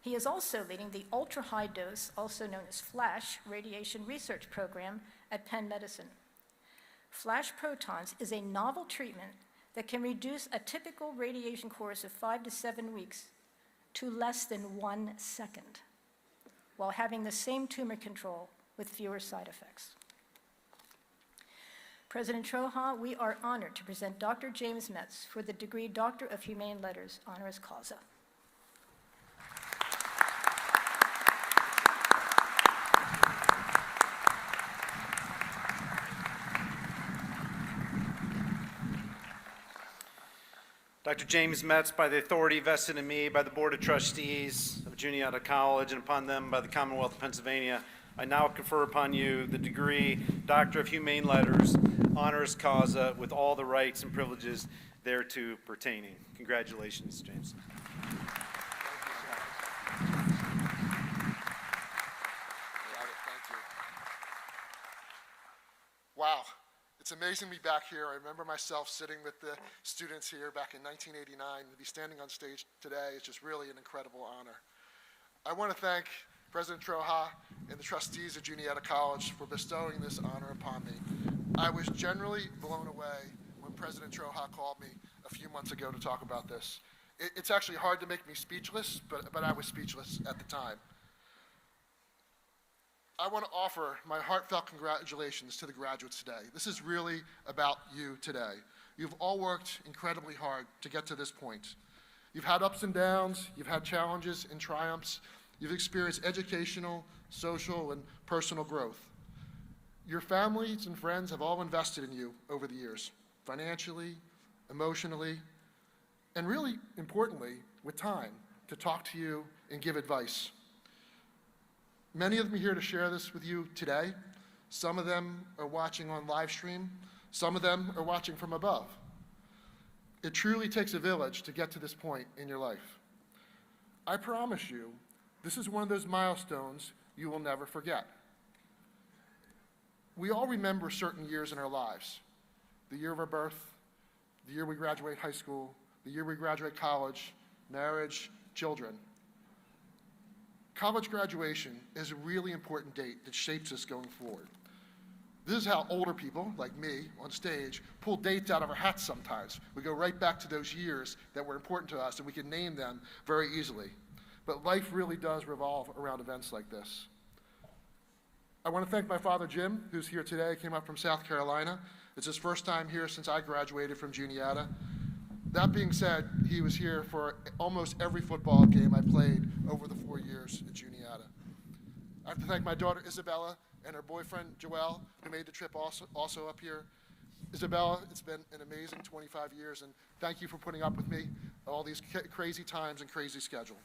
He is also leading the ultra-high dose, also known as FLASH, radiation research program at Penn Medicine. FLASH protons is a novel treatment that can reduce a typical radiation course of 5 to 7 weeks to less than 1 second, while having the same tumor control with fewer side effects. President Troha, we are honored to present Dr. James Metz for the degree Doctor of Humane Letters, honoris causa. Dr. James Metz, by the authority vested in me by the Board of Trustees of Juniata College and upon them by the Commonwealth of Pennsylvania, I now confer upon you the degree Doctor of Humane Letters, honoris causa, with all the rights and privileges thereto pertaining. Congratulations, James. Wow, it's amazing to be back here. I remember myself sitting with the students here back in 1989. To be standing on stage today is just really an incredible honor. I want to thank President Troja and the trustees of Juniata College for bestowing this honor upon me. I was generally blown away when President Troja called me a few months ago to talk about this. It's actually hard to make me speechless, but I was speechless at the time. I want to offer my heartfelt congratulations to the graduates today. This is really about you today. You've all worked incredibly hard to get to this point. You've had ups and downs, you've had challenges and triumphs, you've experienced educational, social, and personal growth. Your families and friends have all invested in you over the years, financially, emotionally, and really importantly, with time to talk to you and give advice. Many of them are here to share this with you today. Some of them are watching on live stream. Some of them are watching from above. It truly takes a village to get to this point in your life. I promise you, this is one of those milestones you will never forget. We all remember certain years in our lives. The year of our birth, the year we graduate high school, the year we graduate college, marriage, children. College graduation is a really important date that shapes us going forward. This is how older people, like me, on stage, pull dates out of our hats sometimes. We go right back to those years that were important to us, and we can name them very easily. But life really does revolve around events like this. I want to thank my father, Jim, who's here today, came up from South Carolina. It's his first time here since I graduated from Juniata. That being said, he was here for almost every football game I played over the 4 years at Juniata. I have to thank my daughter, Isabella, and her boyfriend, Joel, who made the trip also up here. Isabella, it's been an amazing 25 years, and thank you for putting up with me all these crazy times and crazy schedule.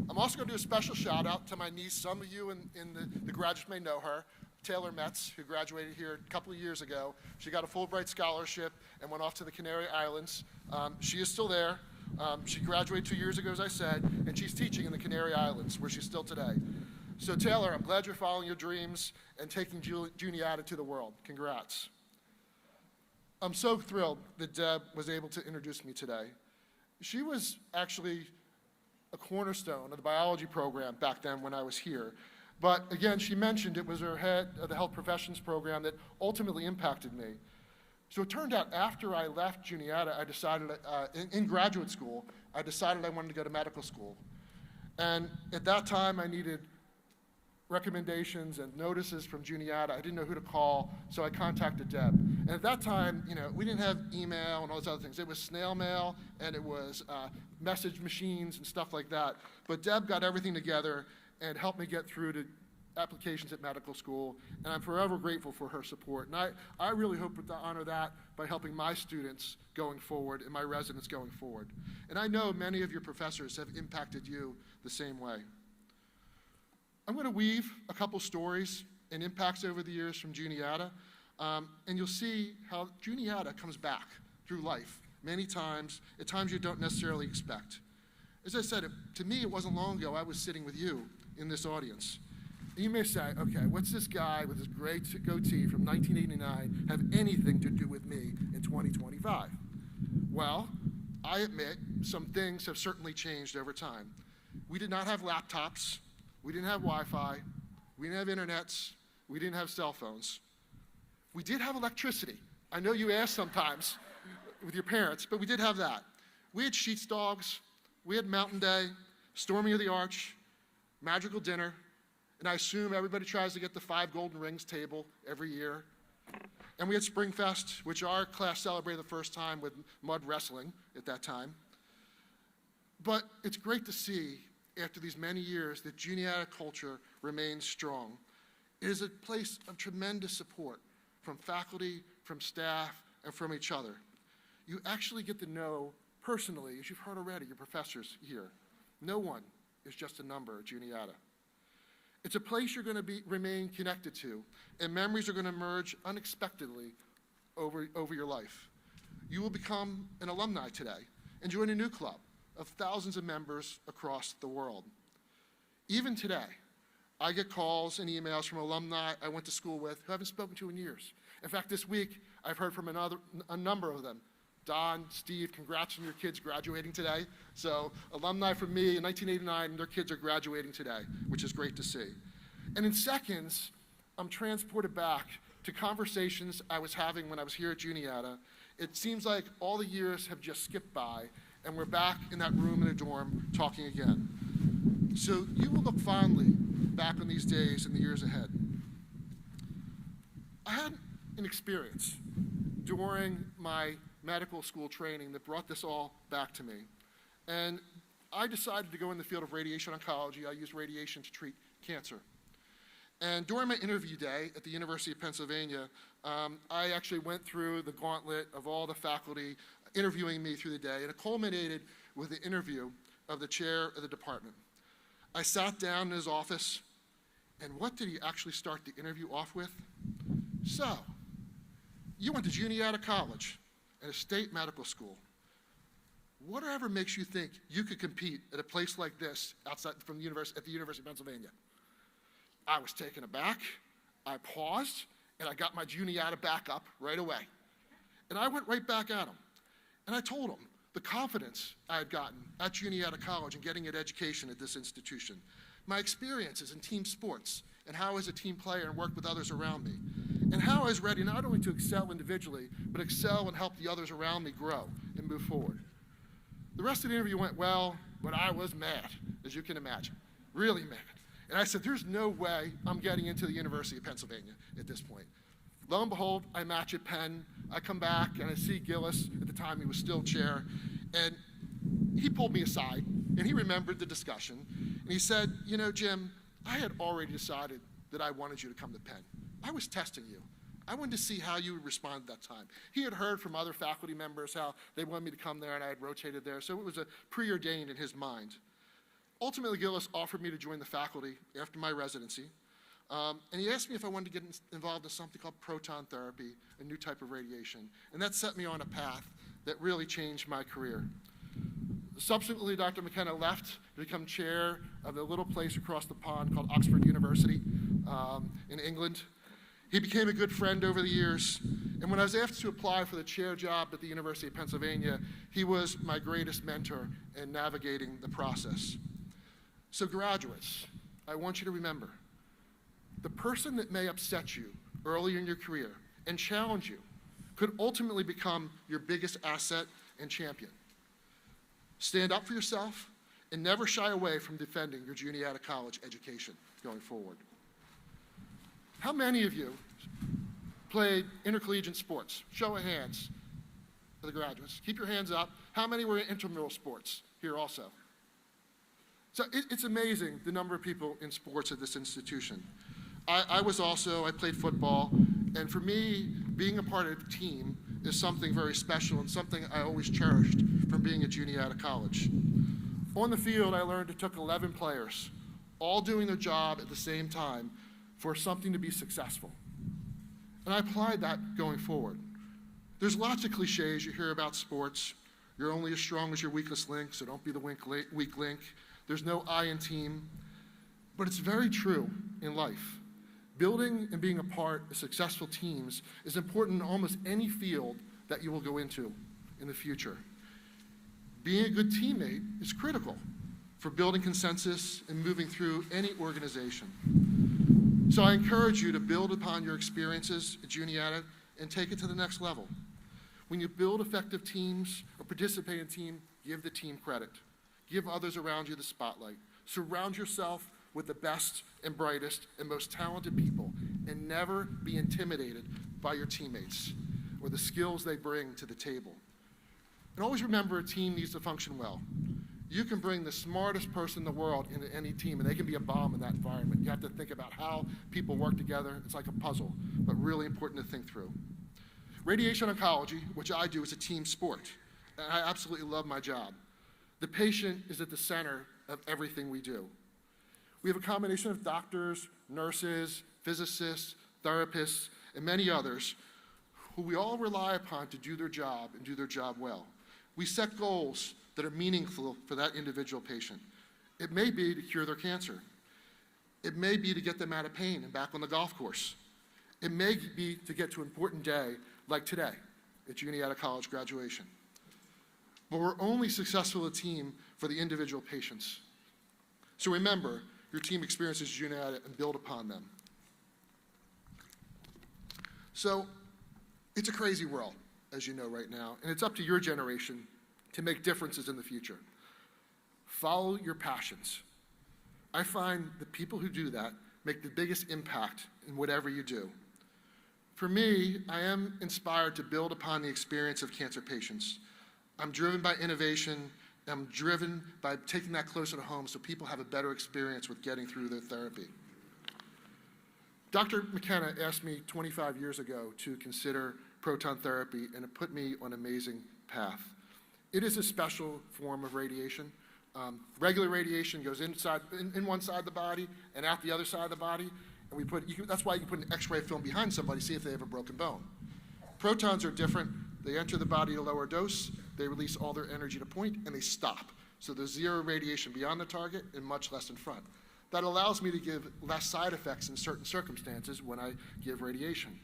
I'm also going to do a special shout out to my niece. Some of you in the graduates may know her, Taylor Metz, who graduated here a couple of years ago. She got a Fulbright scholarship and went off to the Canary Islands. She is still there. She graduated 2 years ago, as I said, and she's teaching in the Canary Islands, where she's still today. So Taylor, I'm glad you're following your dreams and taking Juniata to the world. Congrats. I'm so thrilled that Deb was able to introduce me today. She was actually a cornerstone of the biology program back then when I was here. But again, she mentioned it was her head of the health professions program that ultimately impacted me. So it turned out after I left Juniata, I decided, in graduate school, I decided I wanted to go to medical school. And at that time, I needed recommendations and notices from Juniata. I didn't know who to call, so I contacted Deb. And at that time, we didn't have email and all those other things. It was snail mail, and it was message machines and stuff like that. But Deb got everything together and helped me get through to applications at medical school, and I'm forever grateful for her support. And I really hope to honor that by helping my students going forward and my residents going forward. And I know many of your professors have impacted you the same way. I'm going to weave a couple stories and impacts over the years from Juniata, and you'll see how Juniata comes back through life many times, at times you don't necessarily expect. As I said, to me, it wasn't long ago I was sitting with you in this audience. You may say, okay, what's this guy with his great goatee from 1989 have anything to do with me in 2025? Well, I admit some things have certainly changed over time. We did not have laptops. We didn't have Wi-Fi. We didn't have internets. We didn't have cell phones. We did have electricity. I know you ask sometimes with your parents, but we did have that. We had sheets dogs. We had Mountain Day, Storming of the Arch, Magical Dinner, and I assume everybody tries to get the 5 golden rings table every year. And we had Springfest, which our class celebrated the first time with mud wrestling at that time. But it's great to see, after these many years, that Juniata culture remains strong. It is a place of tremendous support from faculty, from staff, and from each other. You actually get to know personally, as you've heard already, your professors here. No one is just a number at Juniata. It's a place you're going to remain connected to, and memories are going to emerge unexpectedly over your life. You will become an alumni today and join a new club of thousands of members across the world. Even today, I get calls and emails from alumni I went to school with who I haven't spoken to in years. In fact, this week, I've heard from a number of them Don, Steve, congrats on your kids graduating today. So alumni from me in 1989, their kids are graduating today, which is great to see. And in seconds, I'm transported back to conversations I was having when I was here at Juniata. It seems like all the years have just skipped by, and we're back in that room in the dorm talking again. So you will look fondly back on these days and the years ahead. I had an experience during my medical school training that brought this all back to me. And I decided to go in the field of radiation oncology. I use radiation to treat cancer. And during my interview day at the University of Pennsylvania, I actually went through the gauntlet of all the faculty interviewing me through the day, and it culminated with the interview of the chair of the department. I sat down in his office, and what did he actually start the interview off with? So, you went to Juniata College, at a state medical school. Whatever makes you think you could compete at a place like this outside from the at the University of Pennsylvania? I was taken aback. I paused, and I got my Juniata back up right away. And I went right back at him. And I told him the confidence I had gotten at Juniata College and getting an education at this institution, my experiences in team sports, and how I was a team player and worked with others around me, and how I was ready not only to excel individually, but excel and help the others around me grow and move forward. The rest of the interview went well, but I was mad, as you can imagine, really mad. And I said, there's no way I'm getting into the University of Pennsylvania at this point. Lo and behold, I match at Penn. I come back and I see Gillis. At the time, he was still chair. And he pulled me aside, and he remembered the discussion. And he said, you know, Jim, I had already decided that I wanted you to come to Penn. I was testing you. I wanted to see how you would respond at that time. He had heard from other faculty members how they wanted me to come there, and I had rotated there. So it was preordained in his mind. Ultimately, Gillis offered me to join the faculty after my residency. And he asked me if I wanted to get involved in something called proton therapy, a new type of radiation. And that set me on a path that really changed my career. Subsequently, Dr. McKenna left to become chair of the little place across the pond called Oxford University in England. He became a good friend over the years. And when I was asked to apply for the chair job at the University of Pennsylvania, he was my greatest mentor in navigating the process. So graduates, I want you to remember, the person that may upset you early in your career and challenge you could ultimately become your biggest asset and champion. Stand up for yourself and never shy away from defending your Juniata College education going forward. How many of you played intercollegiate sports? Show of hands for the graduates. Keep your hands up. How many were in intramural sports here also? So it's amazing the number of people in sports at this institution. I played football, and for me, being a part of a team is something very special and something I always cherished from being at Juniata College. On the field, I learned it took 11 players, all doing their job at the same time for something to be successful. And I applied that going forward. There's lots of cliches you hear about sports. You're only as strong as your weakest link, so don't be the weak link. There's no I in team. But it's very true in life. Building and being a part of successful teams is important in almost any field that you will go into in the future. Being a good teammate is critical for building consensus and moving through any organization. So I encourage you to build upon your experiences at Juniata and take it to the next level. When you build effective teams or participate in a team, give the team credit. Give others around you the spotlight. Surround yourself with the best and brightest and most talented people, and never be intimidated by your teammates or the skills they bring to the table. And always remember, a team needs to function well. You can bring the smartest person in the world into any team, and they can be a bomb in that environment. You have to think about how people work together. It's like a puzzle, but really important to think through. Radiation oncology, which I do, is a team sport, and I absolutely love my job. The patient is at the center of everything we do. We have a combination of doctors, nurses, physicists, therapists, and many others who we all rely upon to do their job and do their job well. We set goals that are meaningful for that individual patient. It may be to cure their cancer. It may be to get them out of pain and back on the golf course. It may be to get to an important day like today, at Juniata College graduation. But we're only successful a team for the individual patients. So remember your team experiences at Juniata and build upon them. So it's a crazy world, as you know right now, and it's up to your generation to make differences in the future. Follow your passions. I find the people who do that make the biggest impact in whatever you do. For me, I am inspired to build upon the experience of cancer patients. I'm driven by innovation. I'm driven by taking that closer to home so people have a better experience with getting through their therapy. Dr. McKenna asked me 25 years ago to consider proton therapy, and it put me on an amazing path. It is a special form of radiation. Regular radiation goes inside, in one side of the body and out the other side of the body. And that's why you can put an X-ray film behind somebody, see if they have a broken bone. Protons are different. They enter the body at a lower dose, they release all their energy to point, and they stop. So there's zero radiation beyond the target and much less in front. That allows me to give less side effects in certain circumstances when I give radiation.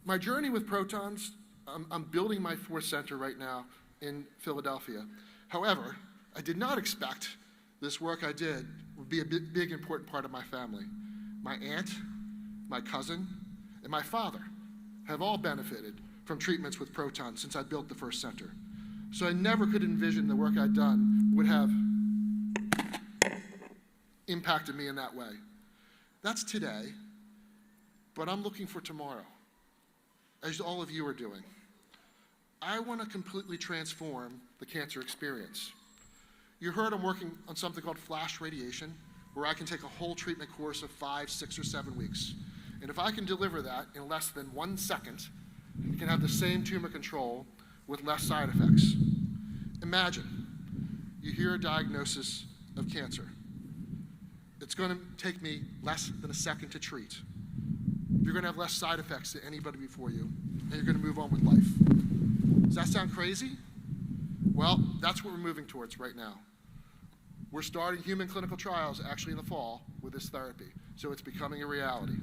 My journey with protons, I'm building my fourth center right now in Philadelphia. However, I did not expect this work I did would be a big important part of my family. My aunt, my cousin, and my father have all benefited from treatments with protons since I built the first center. So I never could envision the work I'd done would have impacted me in that way. That's today, but I'm looking for tomorrow, as all of you are doing. I want to completely transform the cancer experience. You heard I'm working on something called flash radiation, where I can take a whole treatment course of 5, 6, or 7 weeks. And if I can deliver that in less than 1 second, you can have the same tumor control with less side effects. Imagine you hear a diagnosis of cancer. It's going to take me less than a second to treat. You're going to have less side effects than anybody before you, and you're going to move on with life. Does that sound crazy? Well, that's what we're moving towards right now. We're starting human clinical trials actually in the fall with this therapy, so it's becoming a reality.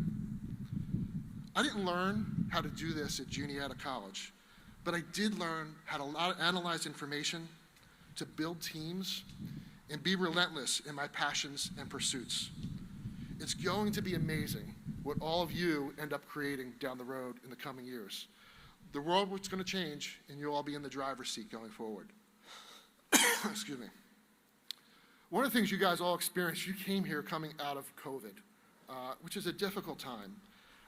I didn't learn how to do this at Juniata College, but I did learn how to analyze information, to build teams, and be relentless in my passions and pursuits. It's going to be amazing what all of you end up creating down the road in the coming years. The world is going to change, and you'll all be in the driver's seat going forward. Excuse me. One of the things you guys all experienced, you came here coming out of COVID, which is a difficult time.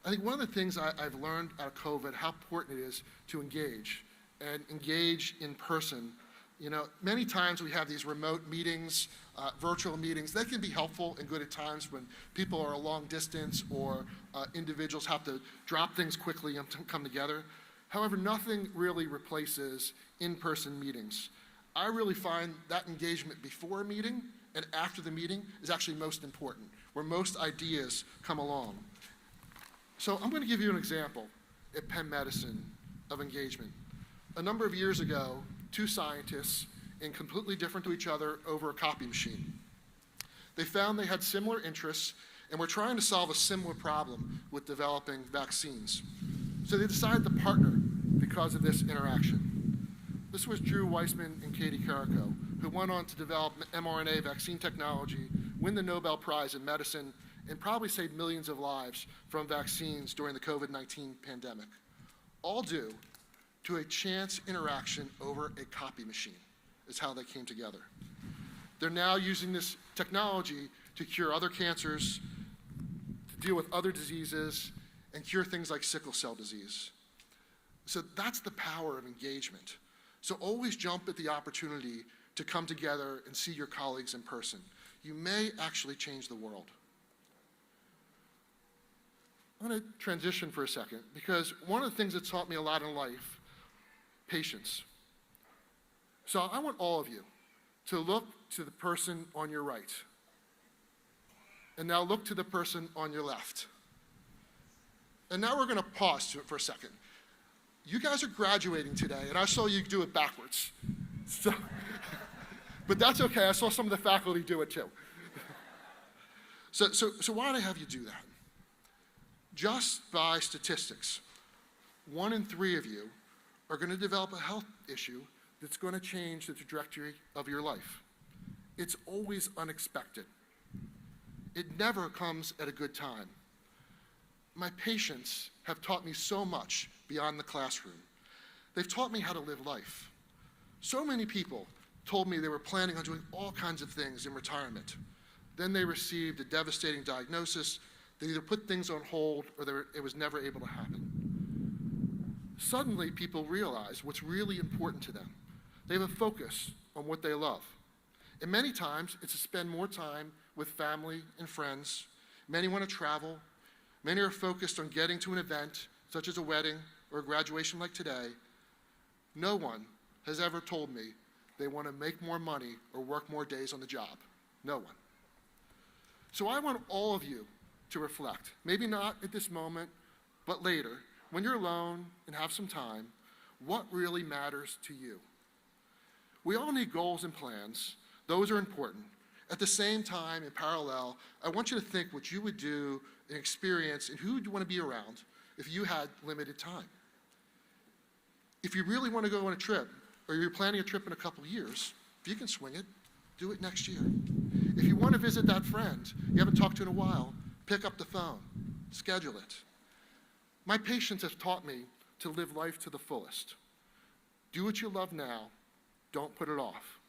I think one of the things I've learned out of COVID, how important it is to engage, and engage in person. You know, many times we have these remote meetings, virtual meetings. They can be helpful and good at times when people are a long distance or individuals have to drop things quickly and come together. However, nothing really replaces in-person meetings. I really find that engagement before a meeting and after the meeting is actually most important, where most ideas come along. So I'm going to give you an example at Penn Medicine of engagement. A number of years ago, 2 scientists, and completely different to each other, over a copy machine. They found they had similar interests and were trying to solve a similar problem with developing vaccines. So they decided to partner because of this interaction. This was Drew Weissman and Katie Carrico, who went on to develop mRNA vaccine technology, win the Nobel Prize in medicine, and probably save millions of lives from vaccines during the COVID-19 pandemic. All due to a chance interaction over a copy machine is how they came together. They're now using this technology to cure other cancers, to deal with other diseases, and cure things like sickle cell disease. So that's the power of engagement. So always jump at the opportunity to come together and see your colleagues in person. You may actually change the world. I'm going to transition for a second, because one of the things that taught me a lot in life, patience. So I want all of you to look to the person on your right. And now look to the person on your left. And now we're going to pause for a second. You guys are graduating today, and I saw you do it backwards. So, but that's okay. I saw some of the faculty do it too. So why did I have you do that? Just by statistics, 1 in 3 of you are going to develop a health issue that's going to change the trajectory of your life. It's always unexpected. It never comes at a good time. My patients have taught me so much beyond the classroom. They've taught me how to live life. So many people told me they were planning on doing all kinds of things in retirement. Then they received a devastating diagnosis. They either put things on hold or it was never able to happen. Suddenly, people realize what's really important to them. They have a focus on what they love. And many times, it's to spend more time with family and friends. Many want to travel. Many are focused on getting to an event, such as a wedding or a graduation like today. No one has ever told me they want to make more money or work more days on the job. No one. So I want all of you to reflect, maybe not at this moment, but later, when you're alone and have some time, what really matters to you? We all need goals and plans. Those are important. At the same time, in parallel, I want you to think what you would do and experience and who you want to be around if you had limited time. If you really want to go on a trip, or you're planning a trip in a couple years, if you can swing it, do it next year. If you want to visit that friend you haven't talked to in a while, pick up the phone, schedule it. My patients have taught me to live life to the fullest. Do what you love now, don't put it off.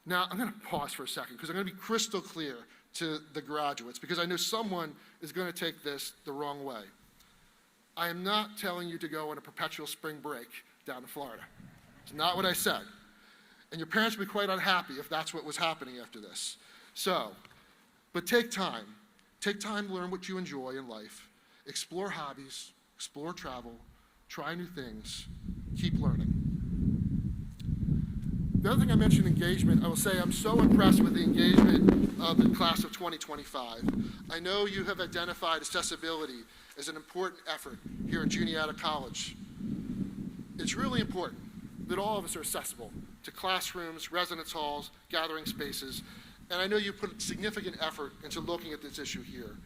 Now, I'm going to pause for a second because I'm going to be crystal clear to the graduates because I know someone is going to take this the wrong way. I am not telling you to go on a perpetual spring break down in Florida. It's not what I said. And your parents would be quite unhappy if that's what was happening after this. But take time. Take time to learn what you enjoy in life. Explore hobbies, explore travel, try new things, keep learning. The other thing I mentioned, engagement, I will say I'm so impressed with the engagement of the class of 2025. I know you have identified accessibility as an important effort here at Juniata College. It's really important that all of us are accessible to classrooms, residence halls, gathering spaces, and I know you put significant effort into looking at this issue here.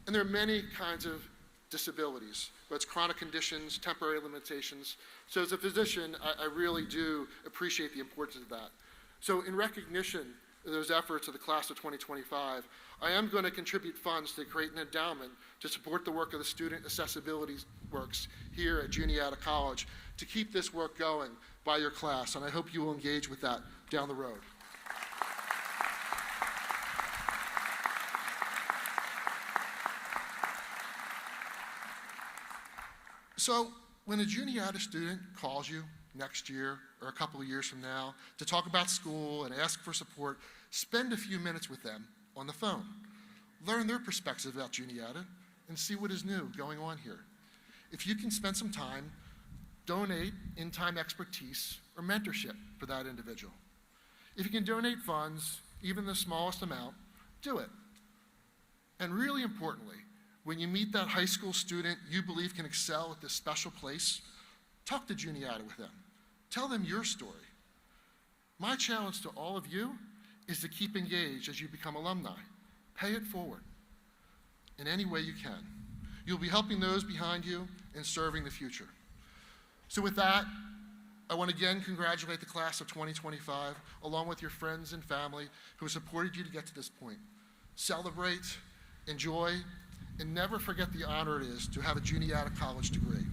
And there are many kinds of disabilities, whether it's chronic conditions, temporary limitations. So as a physician, I really do appreciate the importance of that. So in recognition of those efforts of the class of 2025, I am going to contribute funds to create an endowment to support the work of the Student Accessibility Works here at Juniata College to keep this work going by your class, and I hope you will engage with that down the road. So when a Juniata student calls you next year or a couple of years from now to talk about school and ask for support, spend a few minutes with them on the phone. Learn their perspective about Juniata and see what is new going on here. If you can spend some time, donate in-time expertise or mentorship for that individual. If you can donate funds, even the smallest amount, do it. And really importantly, when you meet that high school student you believe can excel at this special place, talk to Juniata with them. Tell them your story. My challenge to all of you is to keep engaged as you become alumni. Pay it forward in any way you can. You'll be helping those behind you and serving the future. So with that, I want to again congratulate the class of 2025, along with your friends and family who have supported you to get to this point. Celebrate, enjoy, and never forget the honor it is to have a Juniata College degree.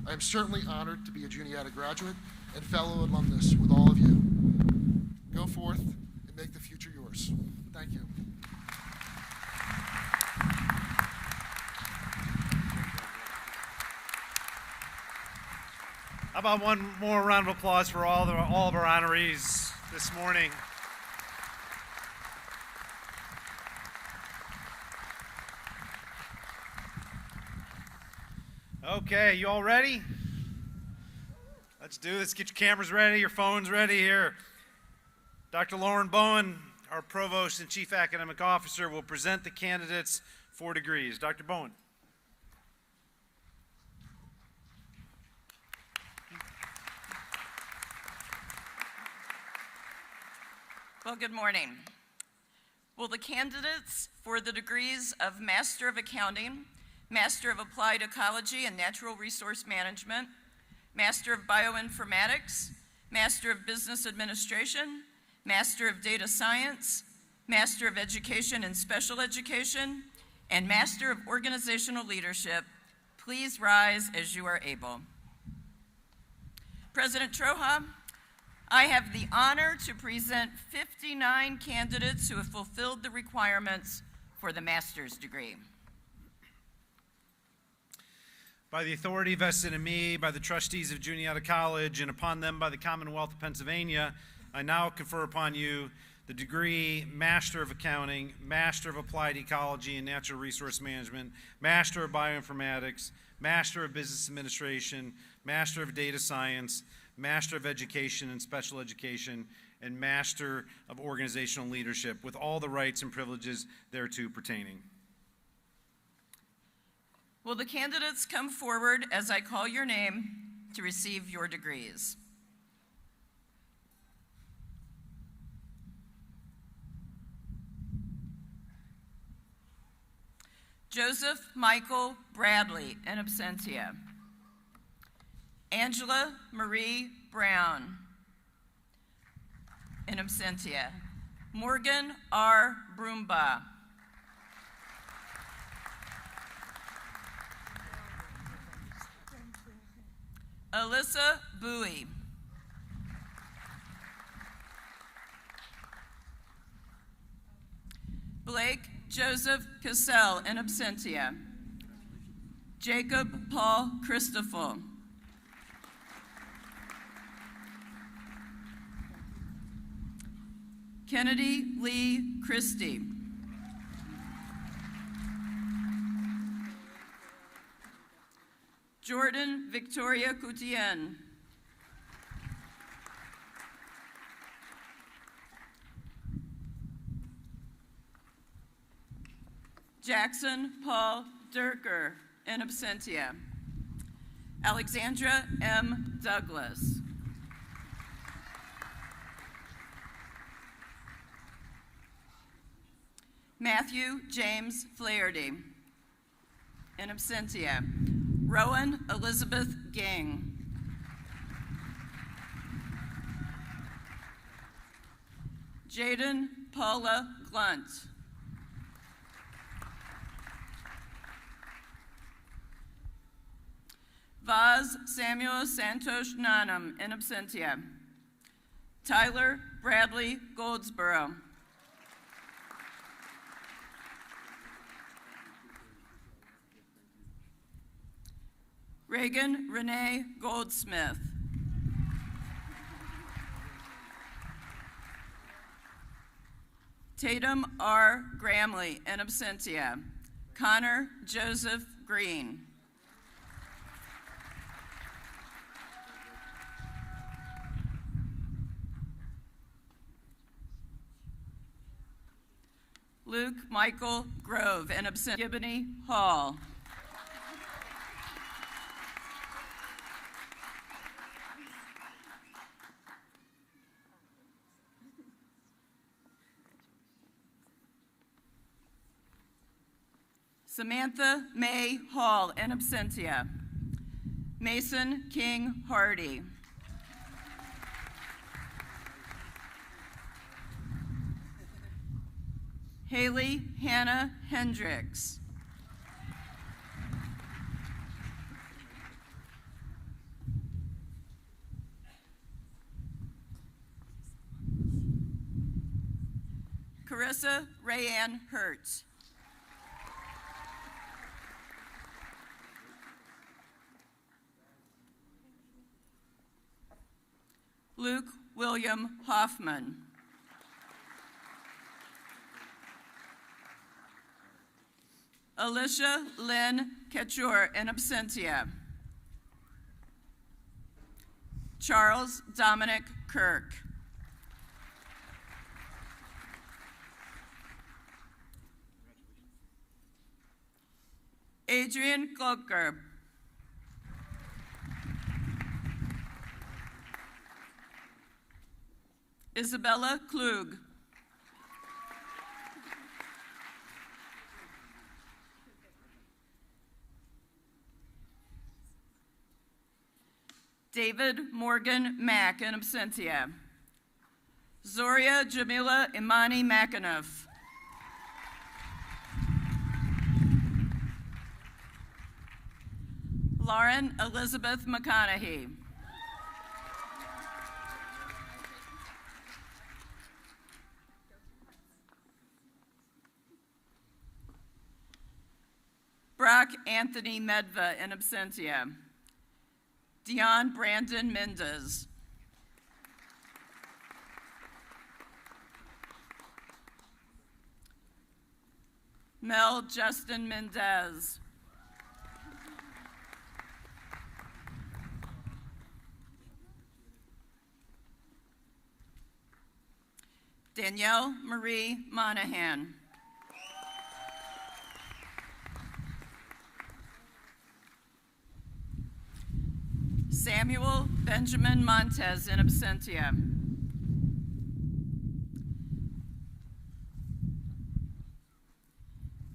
I am certainly honored to be a Juniata graduate and fellow alumnus with all of you. Go forth and make the future yours. Thank you. How about one more round of applause for all of our honorees this morning. Okay, you all ready? Let's do this. Get your cameras ready, your phones ready here. Dr. Lauren Bowen, our Provost and Chief Academic Officer, will present the candidates for degrees. Dr. Bowen. Well, good morning. Will the candidates for the degrees of Master of Accounting, Master of Applied Ecology and Natural Resource Management, Master of Bioinformatics, Master of Business Administration, Master of Data Science, Master of Education and Special Education, and Master of Organizational Leadership. Please rise as you are able. President Troja, I have the honor to present 59 candidates who have fulfilled the requirements for the master's degree. By the authority vested in me by the trustees of Juniata College and upon them by the Commonwealth of Pennsylvania, I now confer upon you the degree Master of Accounting, Master of Applied Ecology and Natural Resource Management, Master of Bioinformatics, Master of Business Administration, Master of Data Science, Master of Education and Special Education, and Master of Organizational Leadership, with all the rights and privileges thereto pertaining. Will the candidates come forward as I call your name to receive your degrees? Joseph Michael Bradley, in absentia. Angela Marie Brown, in absentia. Morgan R. Broomba. Alyssa Bowie. Blake Joseph Cassell, in absentia. Jacob Paul Christoffel. Kennedy Lee Christie. Jordan Victoria Coutien. Jackson Paul Durker, in absentia. Alexandra M. Douglas. Matthew James Flaherty, in absentia. Rowan Elizabeth Ging. Jaden Paula Glunt. Vaz Samuel Santosh Nanam, in absentia. Tyler Bradley Goldsboro. Reagan Renee Goldsmith. Tatum R. Gramley, in absentia. Connor Joseph Green. Luke Michael Grove, in absentia. Gibbony Hall. Samantha May Hall, in absentia. Mason King Hardy. Haley Hannah Hendricks. Carissa Rayanne Hertz. Luke William Hoffman. Alicia Lynn Ketchur, in absentia. Charles Dominic Kirk. Adrian Gloker. Isabella Klug. David Morgan Mack, in absentia. Zoria Jamila Imani McAnuff. Lauren Elizabeth McConaughey. Brock Anthony Medva, in absentia. Dion Brandon Mendez. Mel Justin Mendez. Danielle Marie Monahan. Samuel Benjamin Montez, in absentia.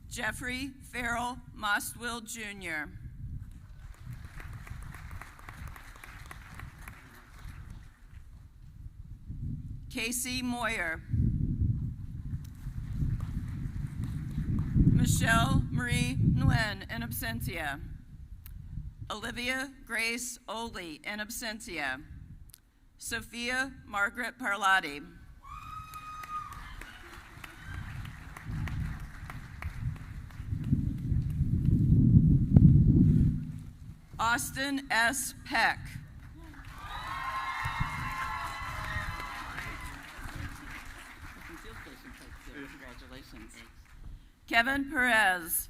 Jeffrey Farrell Mostwill Jr. Casey Moyer. Michelle Marie Nguyen, in absentia. Olivia Grace Oley, in absentia. Sophia Margaret Parlati. Austin S. Peck. Congratulations. Kevin Perez.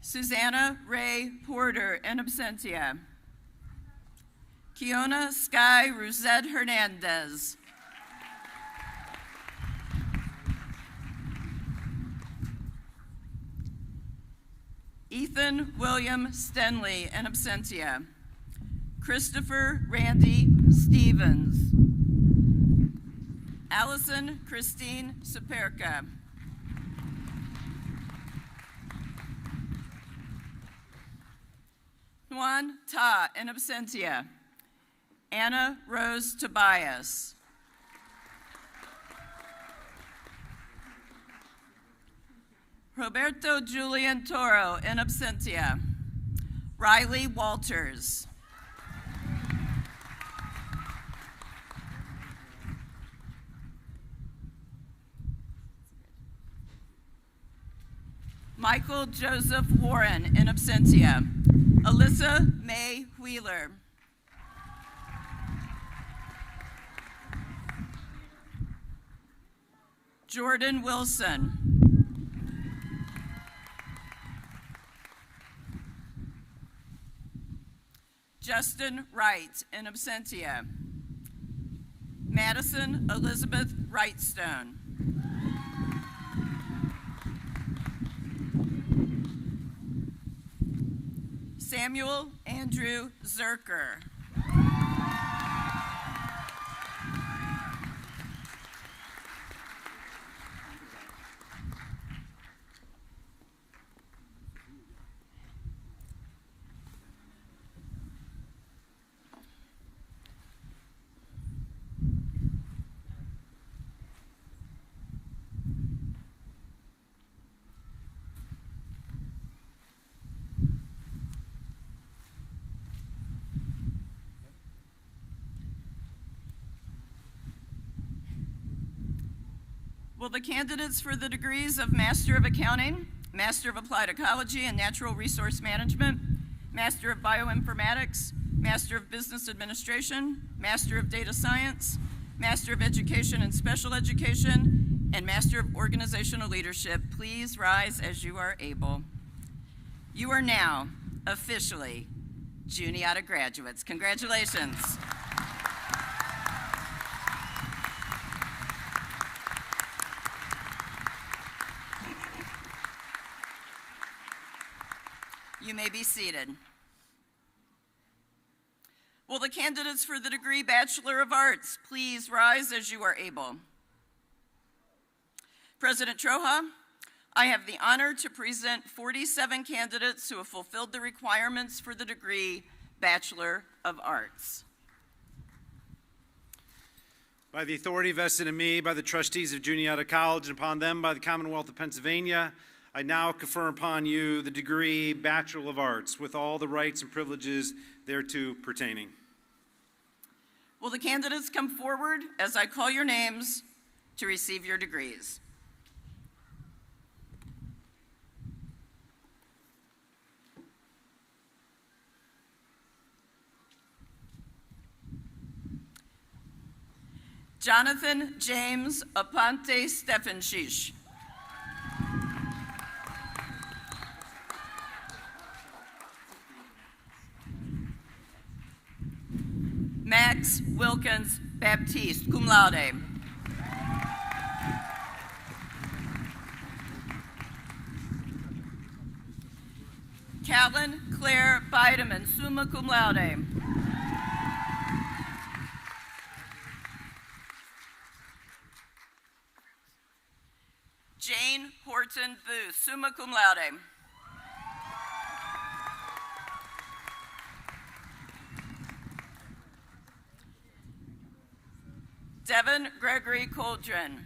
Susanna Ray Porter, in absentia. Kiona Sky Rosette Hernandez. Ethan William Stenley, in absentia. Christopher Randy Stevens. Allison Christine Superka. Juan Ta, in absentia. Anna Rose Tobias. Roberto Julian Toro, in absentia. Riley Walters. Michael Joseph Warren, in absentia. Alyssa May Wheeler. Jordan Wilson. Justin Wright, in absentia. Madison Elizabeth Wrightstone. Samuel Andrew Zerker. Will the candidates for the degrees of Master of Accounting, Master of Applied Ecology and Natural Resource Management, Master of Bioinformatics, Master of Business Administration, Master of Data Science, Master of Education and Special Education, and Master of Organizational Leadership, please rise as you are able. You are now officially Juniata graduates. Congratulations. You may be seated. Will the candidates for the degree Bachelor of Arts please rise as you are able? President Troha, I have the honor to present 47 candidates who have fulfilled the requirements for the degree Bachelor of Arts. By the authority vested in me by the trustees of Juniata College and upon them by the Commonwealth of Pennsylvania, I now confer upon you the degree Bachelor of Arts with all the rights and privileges thereto pertaining. Will the candidates come forward as I call your names to receive your degrees? Jonathan James Aponte Stefanshish. Max Wilkins Baptiste, cum laude. Callan Claire Bideman, summa cum laude. Jane Horton Booth, summa cum laude. Devin Gregory Coldren.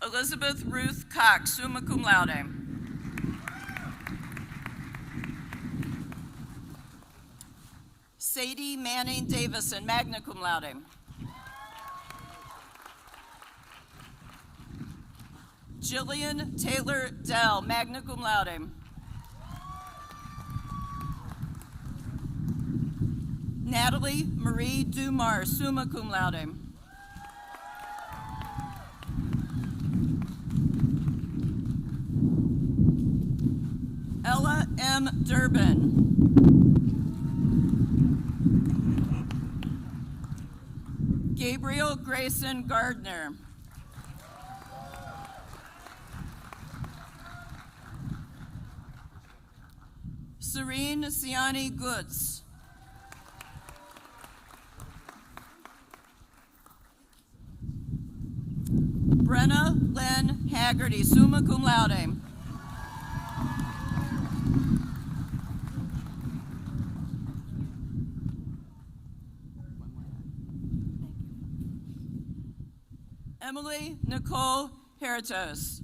Elizabeth Ruth Cox, summa cum laude. Sadie Manning Davison, magna cum laude. Jillian Taylor Dell, magna cum laude. Natalie Marie Dumar, summa cum laude. Ella M. Durbin. Gabriel Grayson Gardner. Serene Siani Goods. Brenna Lynn Haggerty, summa cum laude. Emily Nicole Heritos.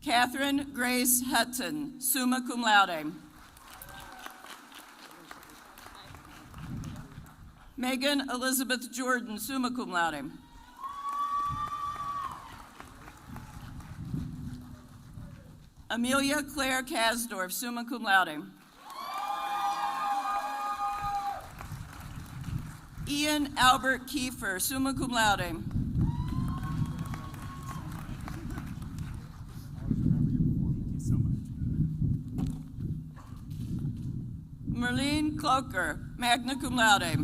Catherine Grace Hutton, summa cum laude. Megan Elizabeth Jordan, summa cum laude. Amelia Claire Kasdorf, summa cum laude. Ian Albert Kiefer, summa cum laude. Merlene Cloker, magna cum laude.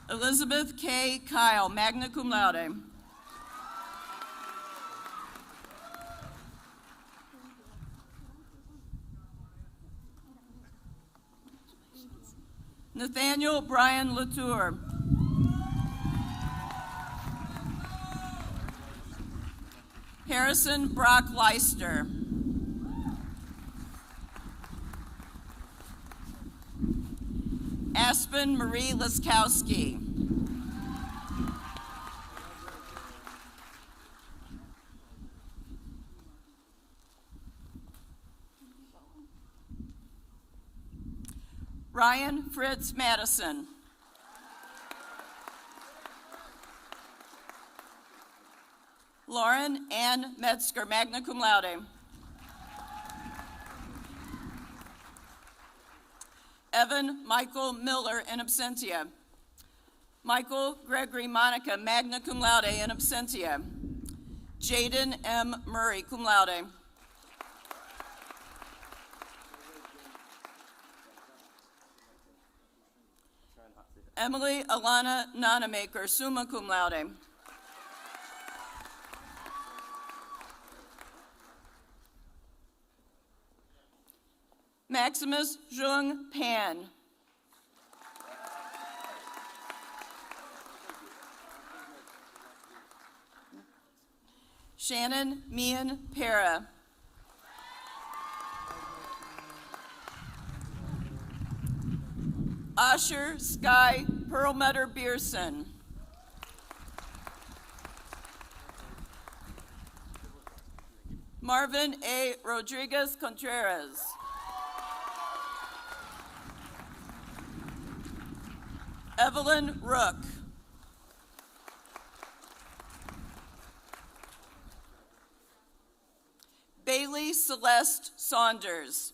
Elizabeth K. Kyle, magna cum laude. Nathaniel Brian Latour. Harrison Brock Leister. Aspen Marie Liskowski. Ryan Fritz Madison. Lauren Ann Metzger, magna cum laude. Evan Michael Miller, in absentia. Michael Gregory Monica, magna cum laude, in absentia. Jaden M. Murray, cum laude. Emily Alana Nanamaker, summa cum laude. Maximus Jung Pan. Shannon Mian Para. Asher Sky Perlmutter Beerson. Marvin A. Rodriguez Contreras. Evelyn Rook. Bailey Celeste Saunders.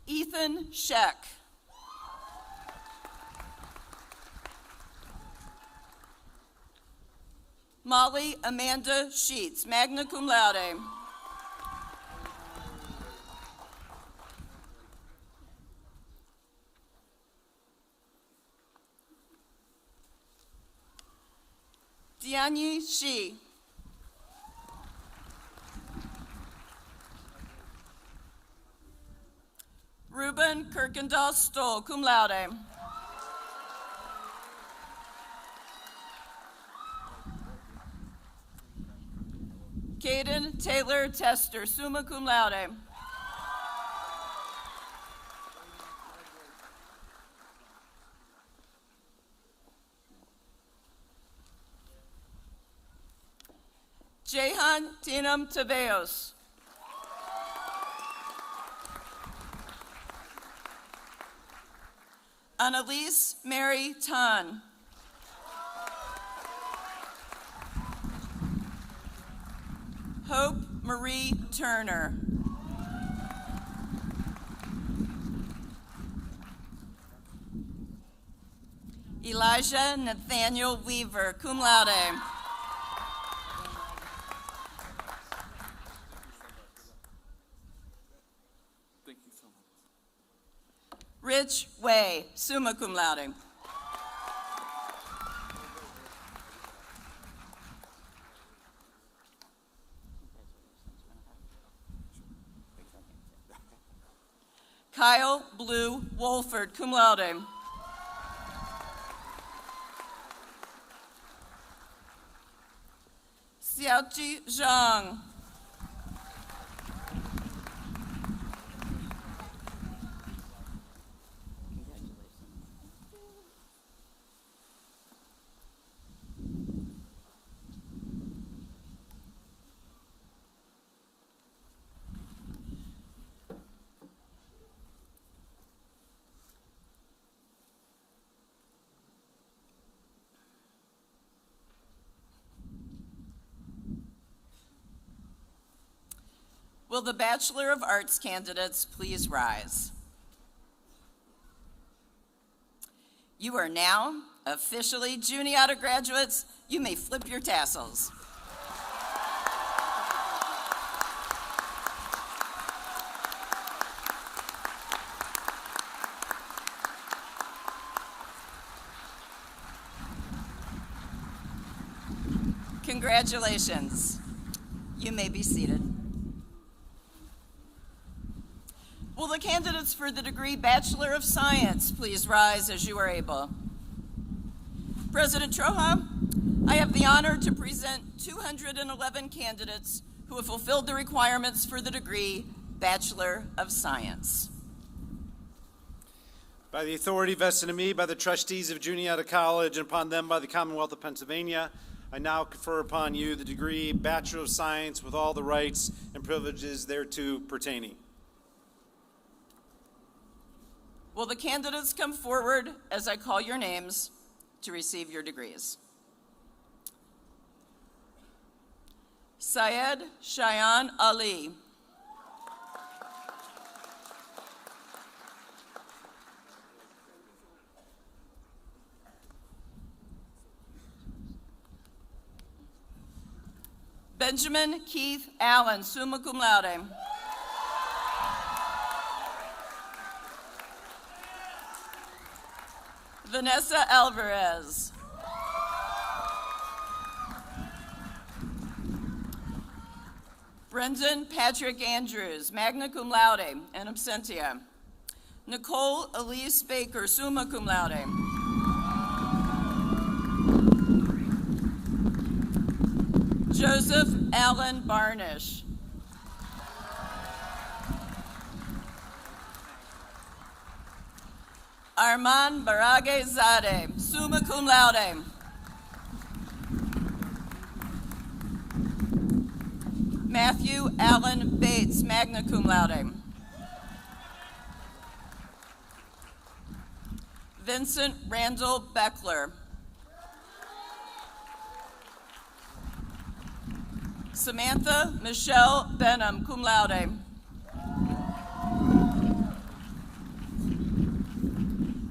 Ethan Scheck. Molly Amanda Sheets, magna cum laude. Dianyi Shi. Ruben Kirkendall Stoll, cum laude. Caden Taylor Tester, summa cum laude. Jehan Tinam Taveos. Annalise Mary Tan. Hope Marie Turner. Elijah Nathaniel Weaver, cum laude. Thank you so much. Rich Way, summa cum laude. Kyle Blue Wolford, cum laude. Xiaoqi Zhang. Will the Bachelor of Arts candidates please rise? You are now officially Juniata graduates. You may flip your tassels. Congratulations. You may be seated. Will the candidates for the degree Bachelor of Science please rise as you are able? President Troja, I have the honor to present 211 candidates who have fulfilled the requirements for the degree Bachelor of Science. By the authority vested in me by the trustees of Juniata College and upon them by the Commonwealth of Pennsylvania, I now confer upon you the degree Bachelor of Science with all the rights and privileges thereto pertaining. Will the candidates come forward as I call your names to receive your degrees? Syed Shayan Ali. Benjamin Keith Allen, summa cum laude. Vanessa Alvarez. Brendan Patrick Andrews, magna cum laude, in absentia. Nicole Elise Baker, summa cum laude. Joseph Allen Barnish. Armand Barage Zadeh, summa cum laude. Matthew Allen Bates, magna cum laude. Vincent Randall Beckler. Samantha Michelle Benham, cum laude.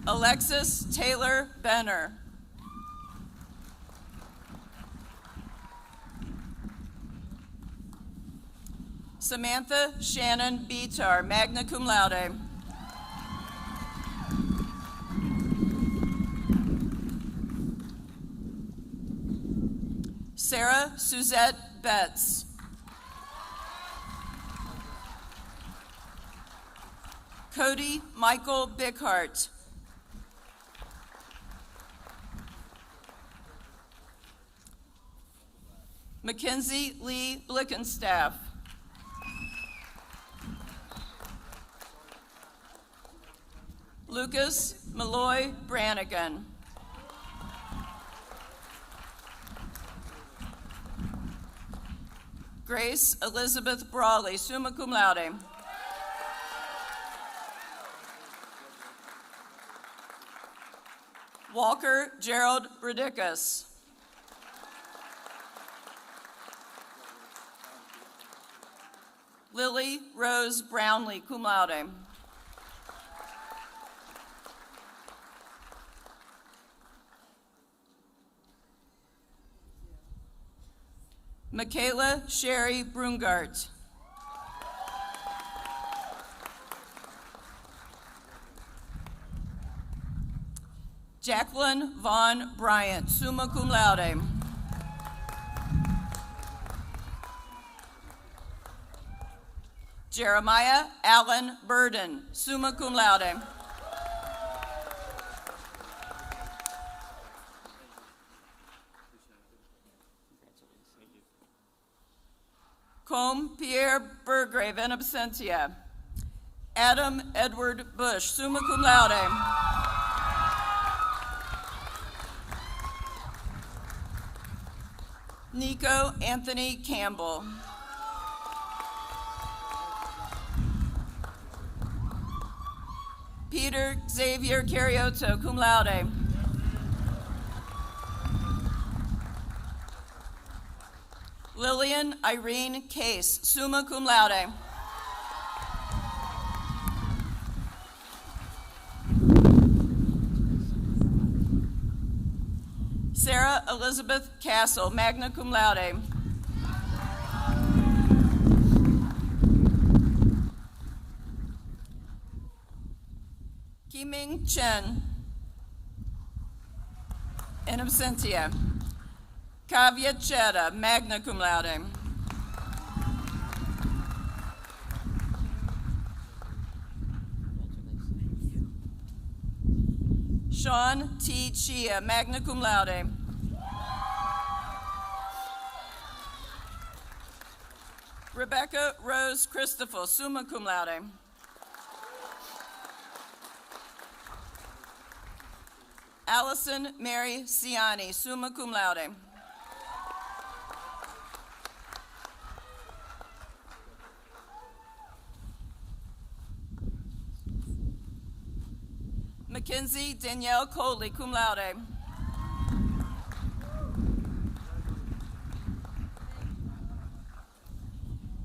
Alexis Taylor Benner. Samantha Shannon Bitar, magna cum laude. Sarah Suzette Betts. Cody Michael Bickhart. Mackenzie Lee Blickenstaff. Lucas Malloy Brannigan. Grace Elizabeth Brawley, summa cum laude. Walker Gerald Bradicus. Lily Rose Brownlee, cum laude. Michaela Sherry Brungart. Jacqueline Vaughn Bryant, summa cum laude. Jeremiah Allen Burden, summa cum laude. Combe Pierre Burgrave, in absentia. Adam Edward Bush, summa cum laude. Nico Anthony Campbell. Peter Xavier Carriotto, cum laude. Lillian Irene Case, summa cum laude. Sarah Elizabeth Castle, magna cum laude. Kiming Chen, in absentia. Kavya Chetta, magna cum laude. Sean T. Chia, magna cum laude. Rebecca Rose Christopher, summa cum laude. Allison Mary Ciani, summa cum laude. Mackenzie Danielle Coley, cum laude.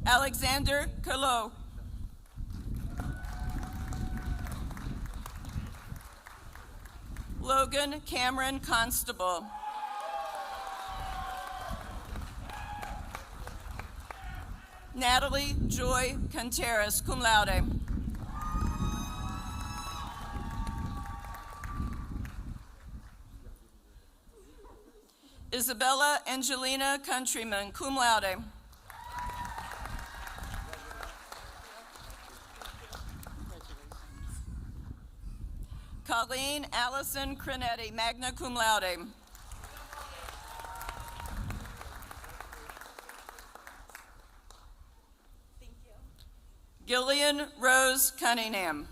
Alexander Calo. Logan Cameron Constable. Natalie Joy Contreras, cum laude. Isabella Angelina Countryman, cum laude. Colleen Allison Crinetti, magna cum laude. Gillian Rose Cunningham.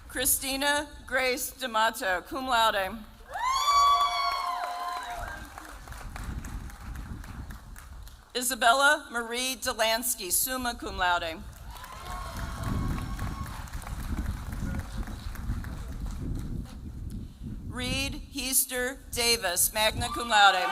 Christina Grace D'Amato, cum laude. Isabella Marie Delansky, summa cum laude. Reed Heaster Davis, magna cum laude.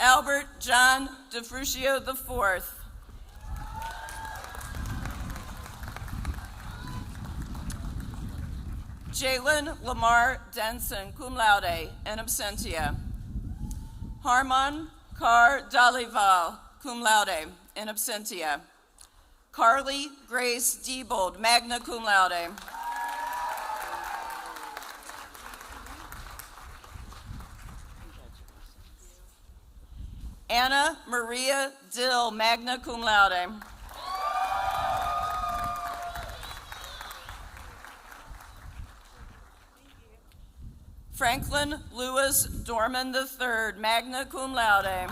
Albert John DeFrucio IV. Jalen Lamar Denson, cum laude, in absentia. Harmon Carr Dalival, cum laude, in absentia. Carly Grace Diebold, magna cum laude. Anna Maria Dill, magna cum laude. Franklin Lewis Dorman III, magna cum laude.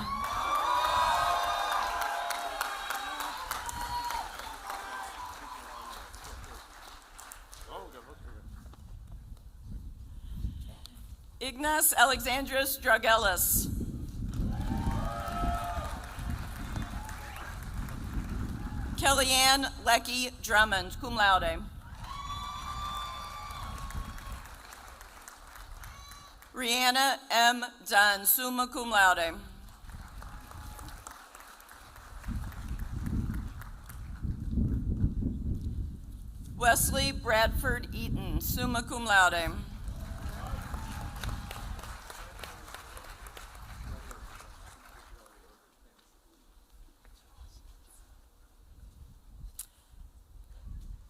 Ignace Alexandros Dragelis. Kellyanne Lecky Drummond, cum laude. Rihanna M. Dunn, summa cum laude. Wesley Bradford Eaton, summa cum laude.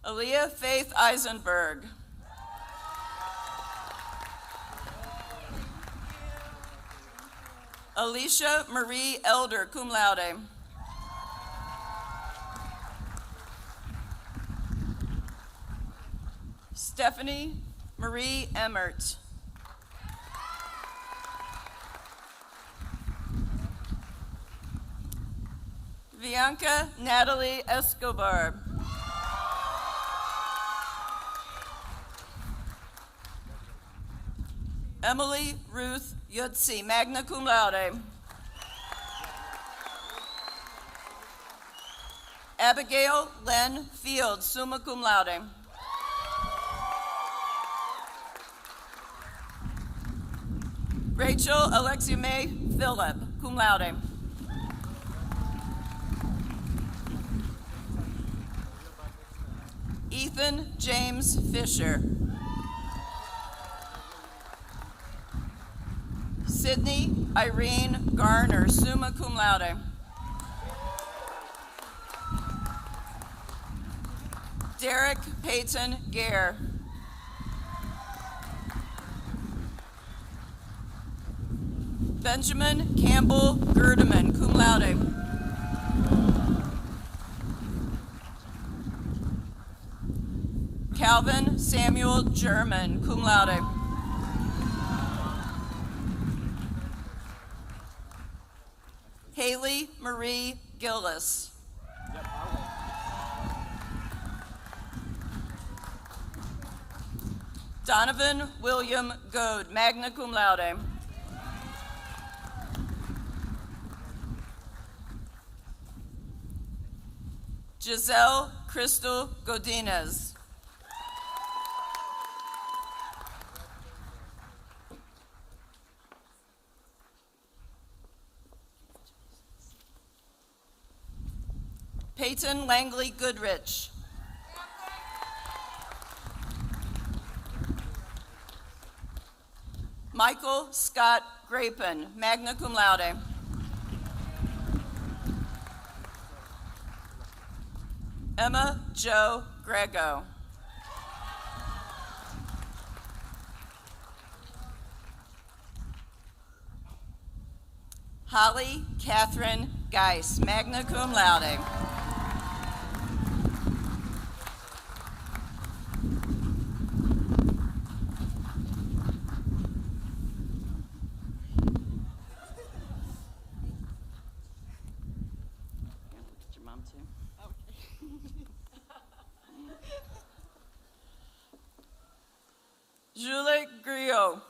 Aaliyah Faith Eisenberg. Alicia Marie Elder, cum laude. Stephanie Marie Emmert. Bianca Natalie Escobar. Emily Ruth Yutzi, magna cum laude. Abigail Len Fields, summa cum laude. Rachel Alexia May Phillip, cum laude. Ethan James Fisher. Sydney Irene Garner, summa cum laude. Derek Peyton Gare. Benjamin Campbell Gerdeman, cum laude. Calvin Samuel German, cum laude. Haley Marie Gillis. Donovan William Goad, magna cum laude. Giselle Crystal Godinez. Peyton Langley Goodrich. Michael Scott Grapin, magna cum laude. Emma Jo Grego. Holly Catherine Geis, magna cum laude. Your mom too? Julie Griot.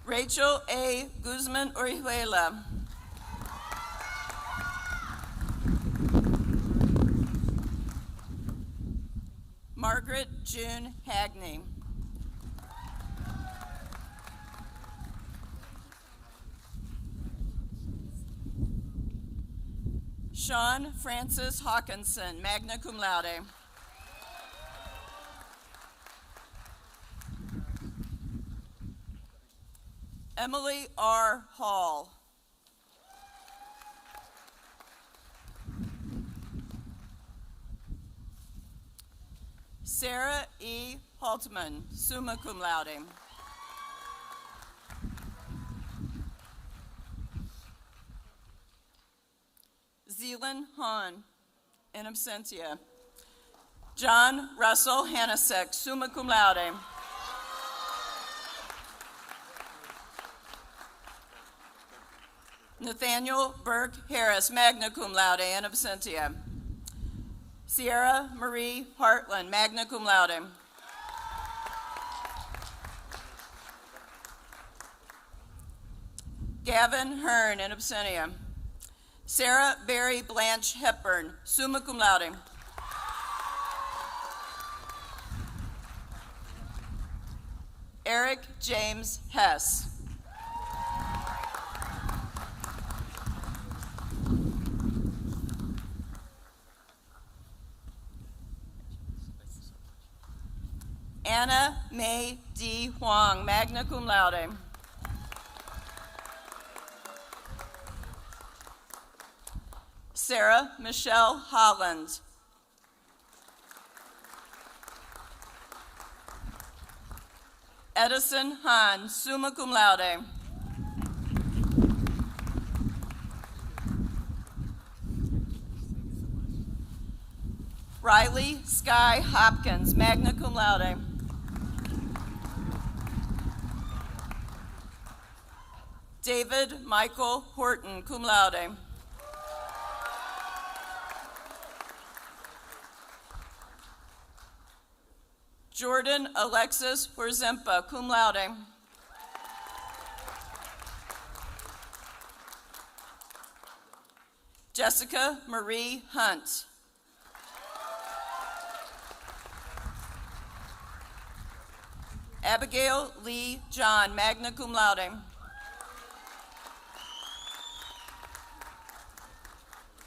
Rachel A. Guzman Orihuela. Margaret June Hagney. Sean Francis Hawkinson, magna cum laude. Emily R. Hall. Sarah E. Haltman, summa cum laude. Zealand Hahn, in absentia. John Russell Hanasek, summa cum laude. Nathaniel Burke Harris, magna cum laude, in absentia. Sierra Marie Hartland, magna cum laude. Gavin Hearn, in absentia. Sarah Barry Blanche Hepburn, summa cum laude. Eric James Hess. Anna May D. Huang, magna cum laude. Sarah Michelle Holland. Edison Hahn, summa cum laude. Riley Sky Hopkins, magna cum laude. David Michael Horton, cum laude. Jordan Alexis Horzempa, cum laude. Jessica Marie Hunt. Abigail Lee John, magna cum laude.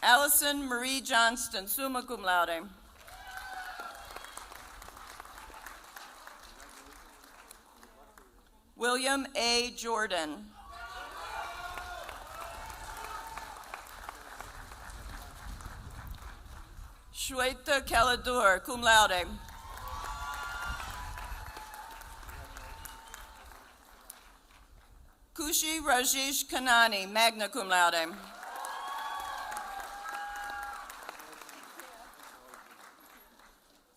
Allison Marie Johnston, summa cum laude. William A. Jordan. Shweta Kaladur, cum laude. Kushi Rajesh Kanani, magna cum laude.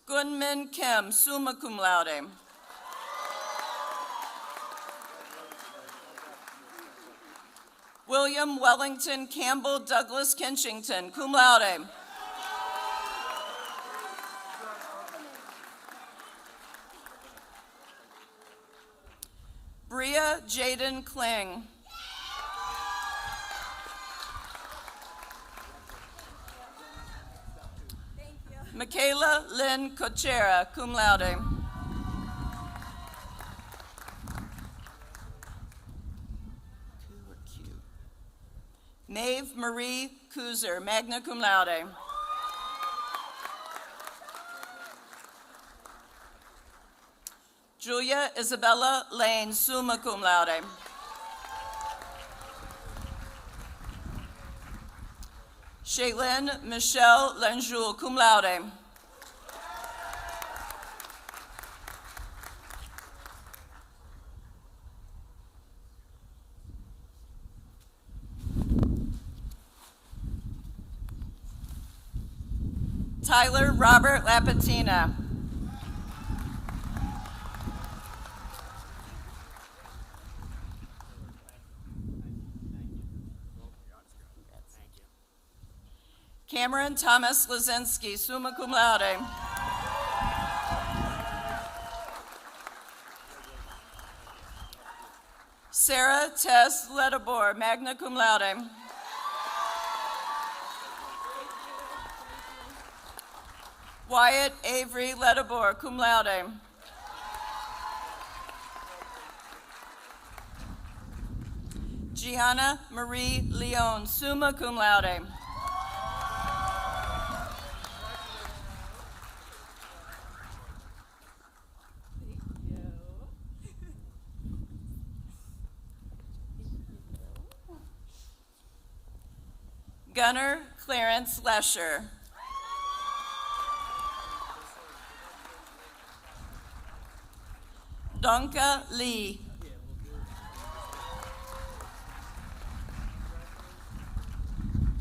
Gunmin Kim, summa cum laude. William Wellington Campbell Douglas Kenchington, cum laude. Bria Jaden Kling. Michaela Lynn Cochera, cum laude. Maeve Marie Kuzer, magna cum laude. Julia Isabella Lane, summa cum laude. Shaylin Michelle Lenjoul, cum laude. Tyler Robert Lapatina. Cameron Thomas Lazinski, summa cum laude. Sarah Tess Ledabor, magna cum laude. Wyatt Avery Ledabor, cum laude. Gianna Marie Leon, summa cum laude. Gunnar Clarence Lesher. Donka Lee.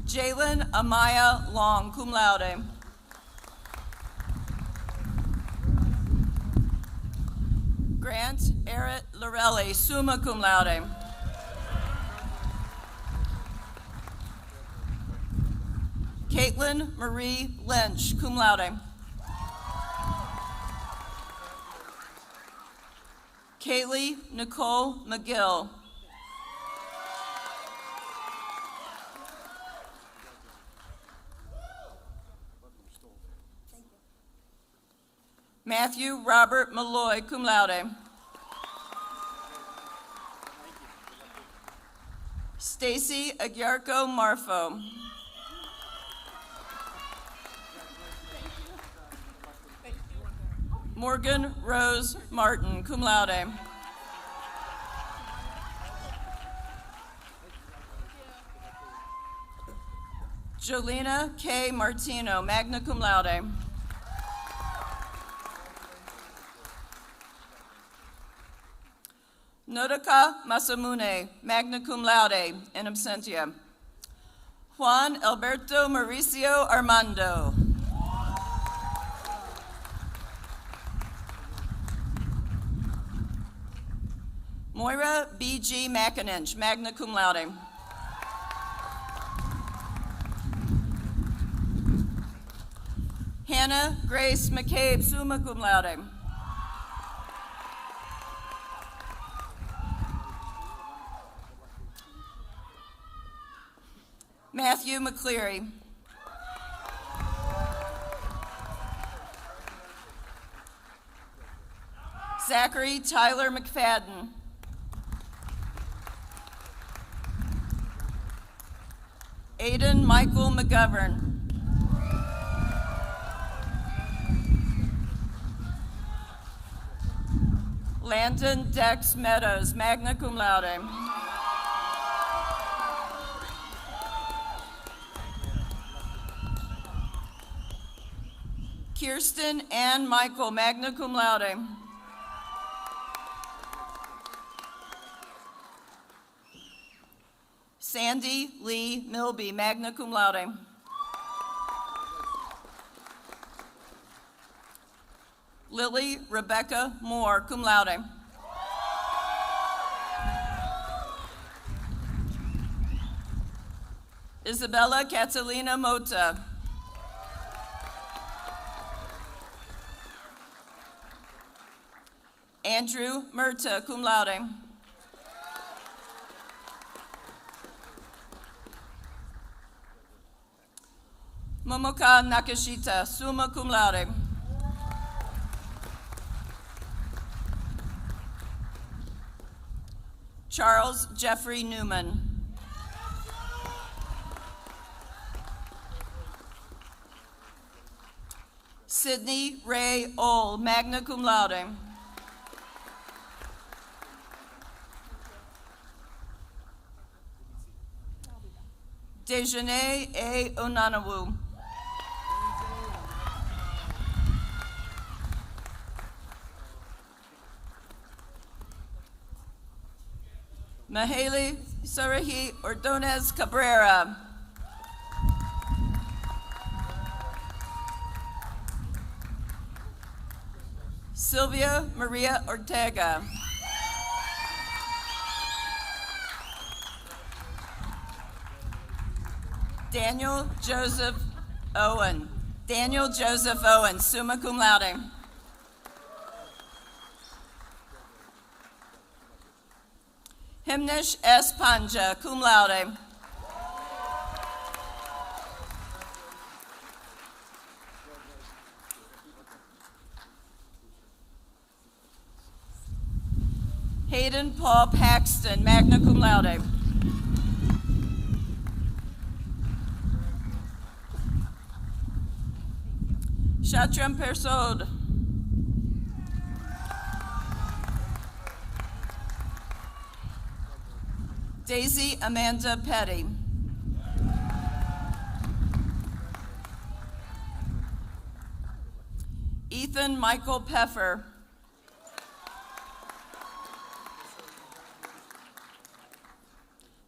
Jalen Amaya Long, cum laude. Grant Errett Lorelli, summa cum laude. Caitlin Marie Lynch, cum laude. Kaylee Nicole McGill. Matthew Robert Malloy, cum laude. Stacy Aguirco Marfo. Morgan Rose Martin, cum laude. Jolena K. Martino, magna cum laude. Nodaka Masamune, magna cum laude, in absentia. Juan Alberto Mauricio Armando. Moira B.G. McIninch, magna cum laude. Hannah Grace McCabe, summa cum laude. Matthew McCleary. Zachary Tyler McFadden. Aiden Michael McGovern. Landon Dex Meadows, magna cum laude. Kirsten Ann Michael, magna cum laude. Sandy Lee Milby, magna cum laude. Lily Rebecca Moore, cum laude. Isabella Catalina Mota. Andrew Murta, cum laude. Momoka Nakashita, summa cum laude. Charles Jeffrey Newman. Sydney Ray Ohl, magna cum laude. Dejane A. Onanawu. Maheli Sarahi Ordonez Cabrera. Sylvia Maria Ortega. Daniel Joseph Owen. Daniel Joseph Owen, summa cum laude. Himnish S. Panja, cum laude. Hayden Paul Paxton, magna cum laude. Shatram Persod. Daisy Amanda Petty. Ethan Michael Peffer.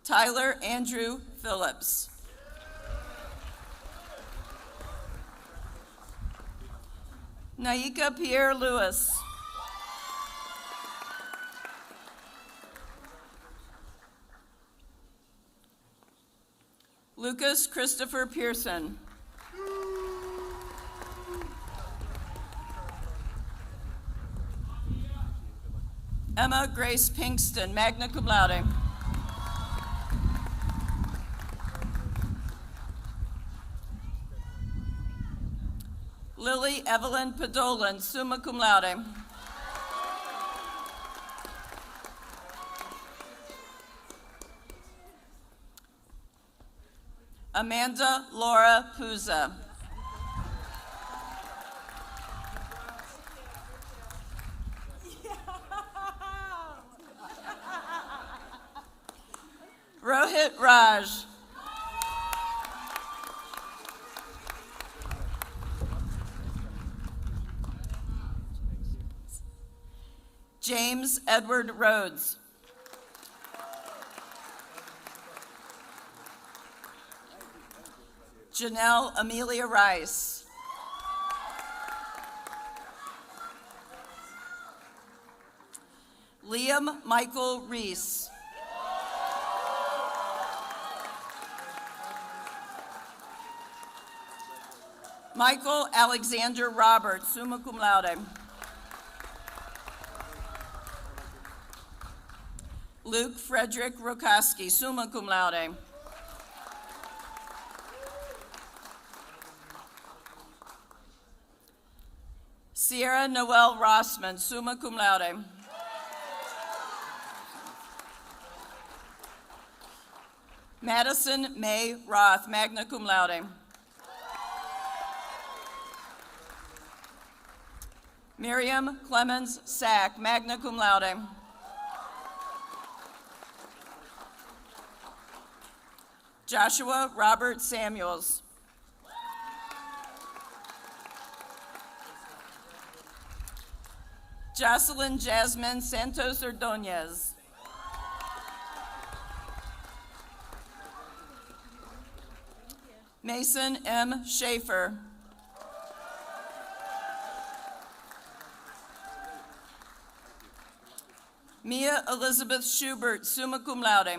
Tyler Andrew Phillips. Naika Pierre Lewis. Lucas Christopher Pearson. Emma Grace Pinkston, magna cum laude. Lily Evelyn Padolan, summa cum laude. Amanda Laura Puza. Rohit Raj. James Edward Rhodes. Janelle Amelia Rice. Liam Michael Reese. Michael Alexander Roberts, summa cum laude. Luke Frederick Rokoski, summa cum laude. Sierra Noel Rossman, summa cum laude. Madison May Roth, magna cum laude. Miriam Clemens Sack, magna cum laude. Joshua Robert Samuels. Jocelyn Jasmine Santos Ordonez. Mason M. Schaefer. Mia Elizabeth Schubert, summa cum laude.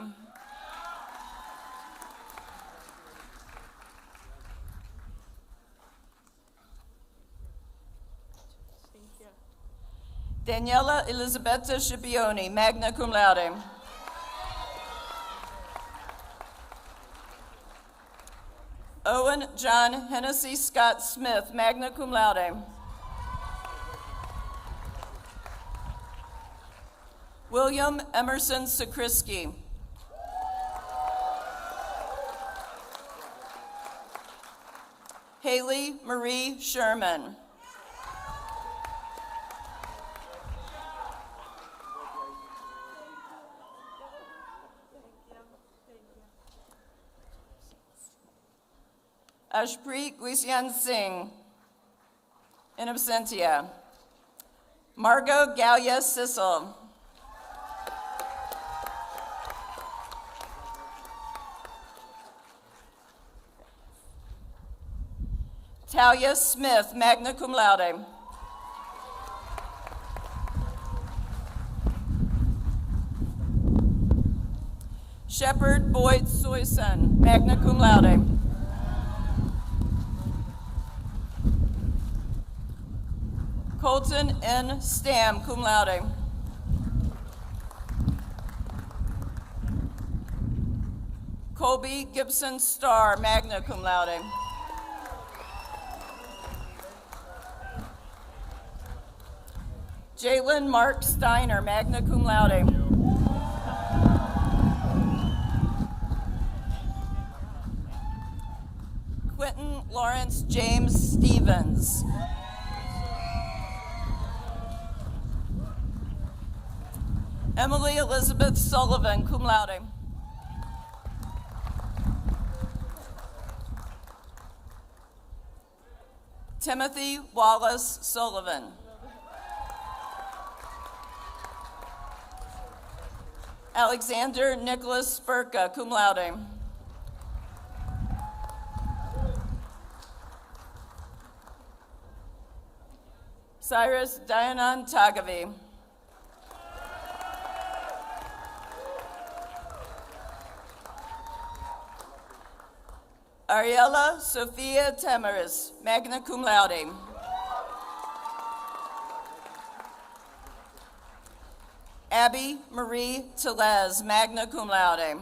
Daniela Elisabetta Scipioni, magna cum laude. Owen John Hennessy Scott Smith, magna cum laude. William Emerson Sakrisky. Haley Marie Sherman. Ashpreet Guisyan Singh, in absentia. Margot Galia Sissel. Talia Smith, magna cum laude. Shepard Boyd Soyson, magna cum laude. Colton N. Stam, cum laude. Colby Gibson Starr, magna cum laude. Jalen Mark Steiner, magna cum laude. Quentin Lawrence James Stevens. Emily Elizabeth Sullivan, cum laude. Timothy Wallace Sullivan. Alexander Nicholas Spurka, cum laude. Cyrus Dayanan Tagavi. Ariella Sophia Tamaris, magna cum laude. Abby Marie Telez, magna cum laude.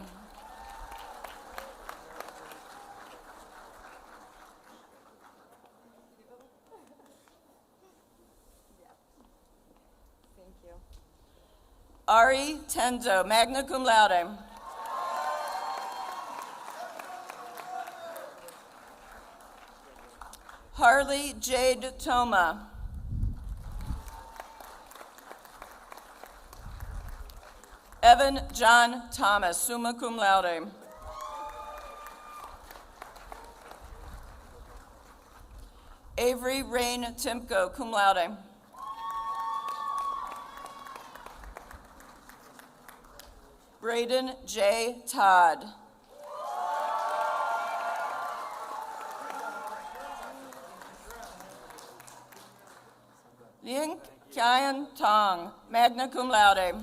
Ari Tendo, magna cum laude. Harley Jade Toma. Evan John Thomas, summa cum laude. Avery Rain Timko, cum laude. Braden J. Todd. Liang Kian Tong, magna cum laude.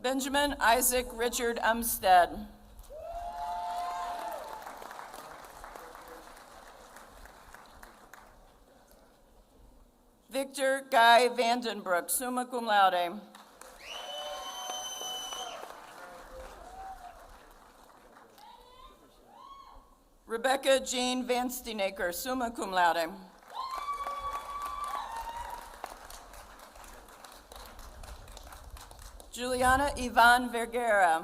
Benjamin Isaac Richard Umstead. Victor Guy Vandenbroek, summa cum laude. Rebecca Jean Van Steenaker, summa cum laude. Juliana Yvonne Vergara.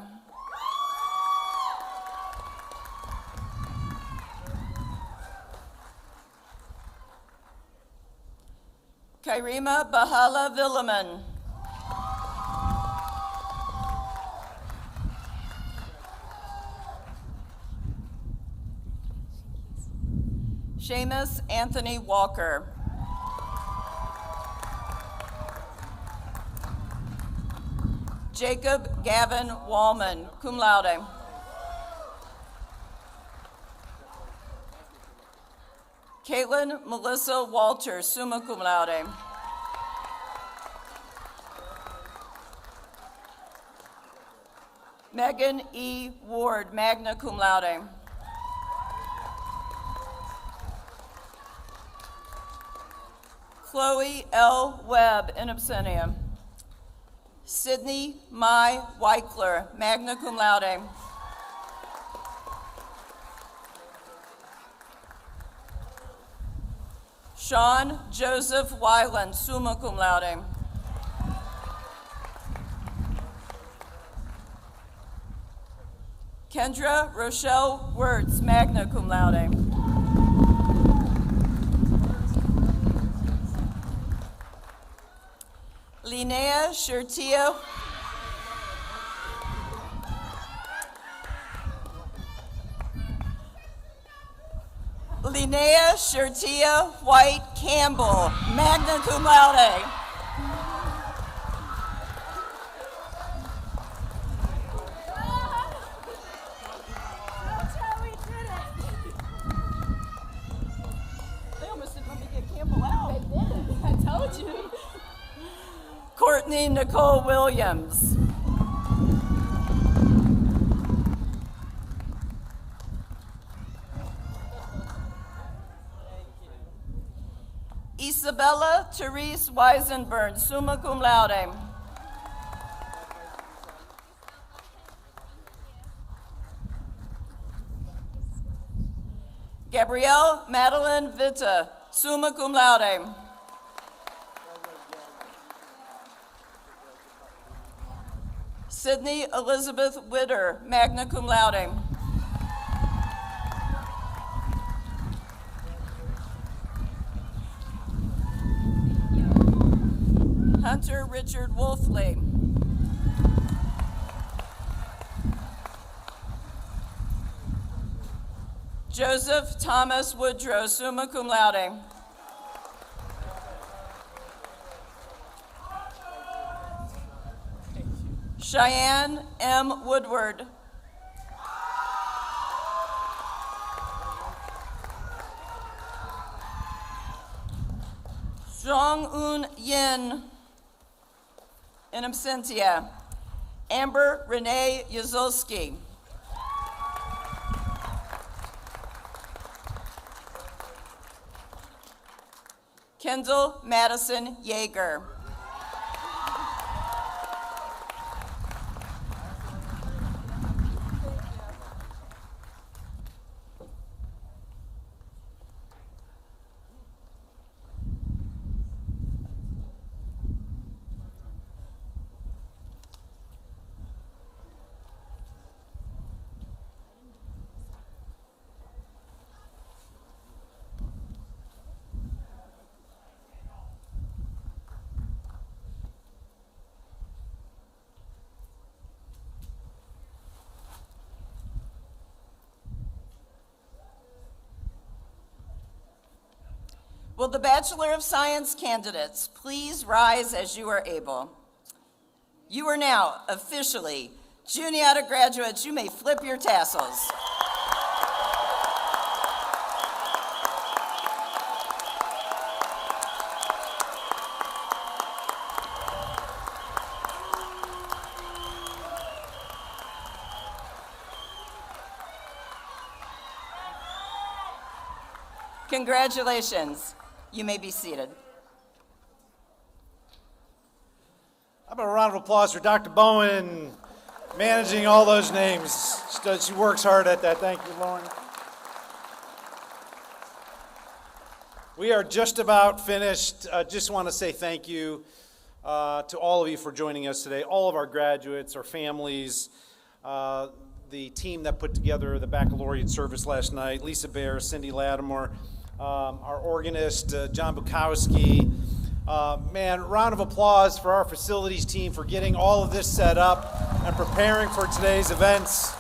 Kairima Bahala Villeman. Seamus Anthony Walker. Jacob Gavin Wallman, cum laude. Caitlin Melissa Walters, summa cum laude. Megan E. Ward, magna cum laude. Chloe L. Webb, in absentia. Sydney Mai Weichler, magna cum laude. Sean Joseph Weiland, summa cum laude. Kendra Rochelle Wirtz, magna cum laude. Linnea Shirtio. Linnea Shertia White Campbell, magna cum laude. They almost didn't let me get Campbell out. They did. I told you. Courtney Nicole Williams. Isabella Therese Weisenburn, summa cum laude. Gabrielle Madeline Vitta, summa cum laude. Sydney Elizabeth Witter, magna cum laude. Hunter Richard Wolfley. Joseph Thomas Woodrow, summa cum laude. Cheyenne M. Woodward. Jong-un Yin, in absentia. Amber Renee Yazulski. Kendall Madison Yeager. Will the Bachelor of Science candidates please rise as you are able? You are now officially Juniata graduates. You may flip your tassels. Congratulations. You may be seated. How about a round of applause for Dr. Bowen, managing all those names. She works hard at that. Thank you, Lauren. We are just about finished. Just want to say thank you to all of you for joining us today, all of our graduates, our families, the team that put together the baccalaureate service last night, Lisa Bear, Cindy Lattimore, our organist, John Bukowski. Man, round of applause for our facilities team for getting all of this set up and preparing for today's events.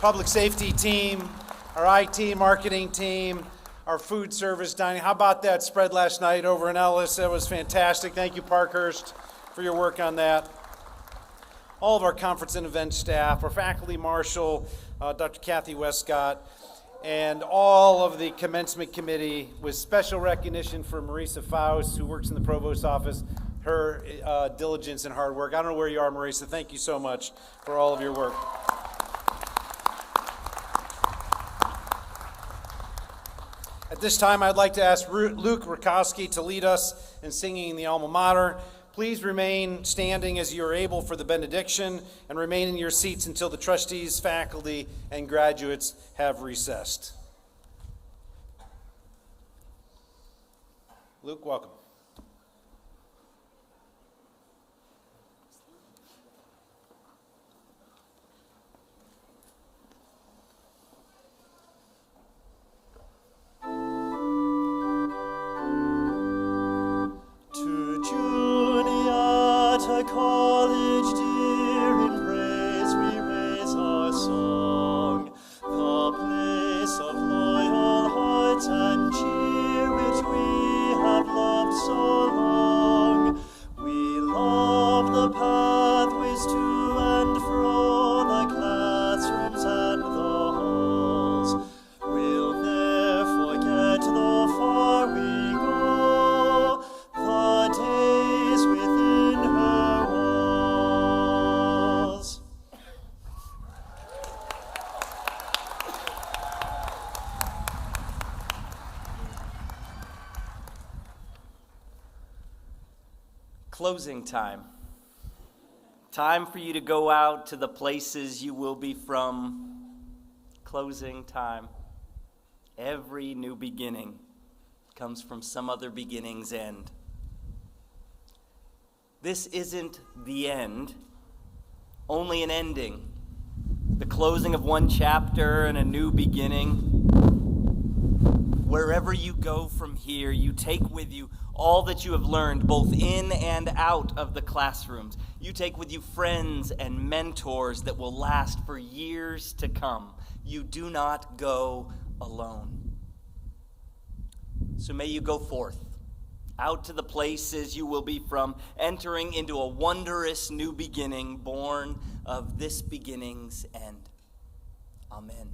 Public safety team, our IT marketing team, our food service dining. How about that spread last night over in Ellis? That was fantastic. Thank you, Parkhurst, for your work on that. All of our conference and event staff, our faculty marshal, Dr. Kathy Westcott, and all of the commencement committee, with special recognition for Marisa Faust, who works in the provost's office, her diligence and hard work. I don't know where you are, Marisa. Thank you so much for all of your work. At this time, I'd like to ask Luke Rakowski to lead us in singing the Alma Mater. Please remain standing as you are able for the benediction, and remain in your seats until the trustees, faculty, and graduates have recessed. Luke, welcome. To Juniata College, dear, in praise we raise our song. closing time. Time for you to go out to the places you will be from. Closing time. Every new beginning comes from some other beginning's end. This isn't the end, only an ending. The closing of one chapter and a new beginning. Wherever you go from here, you take with you all that you have learned, both in and out of the classrooms. You take with you friends and mentors that will last for years to come. You do not go alone. So may you go forth, out to the places you will be from, entering into a wondrous new beginning, born of this beginning's end. Amen.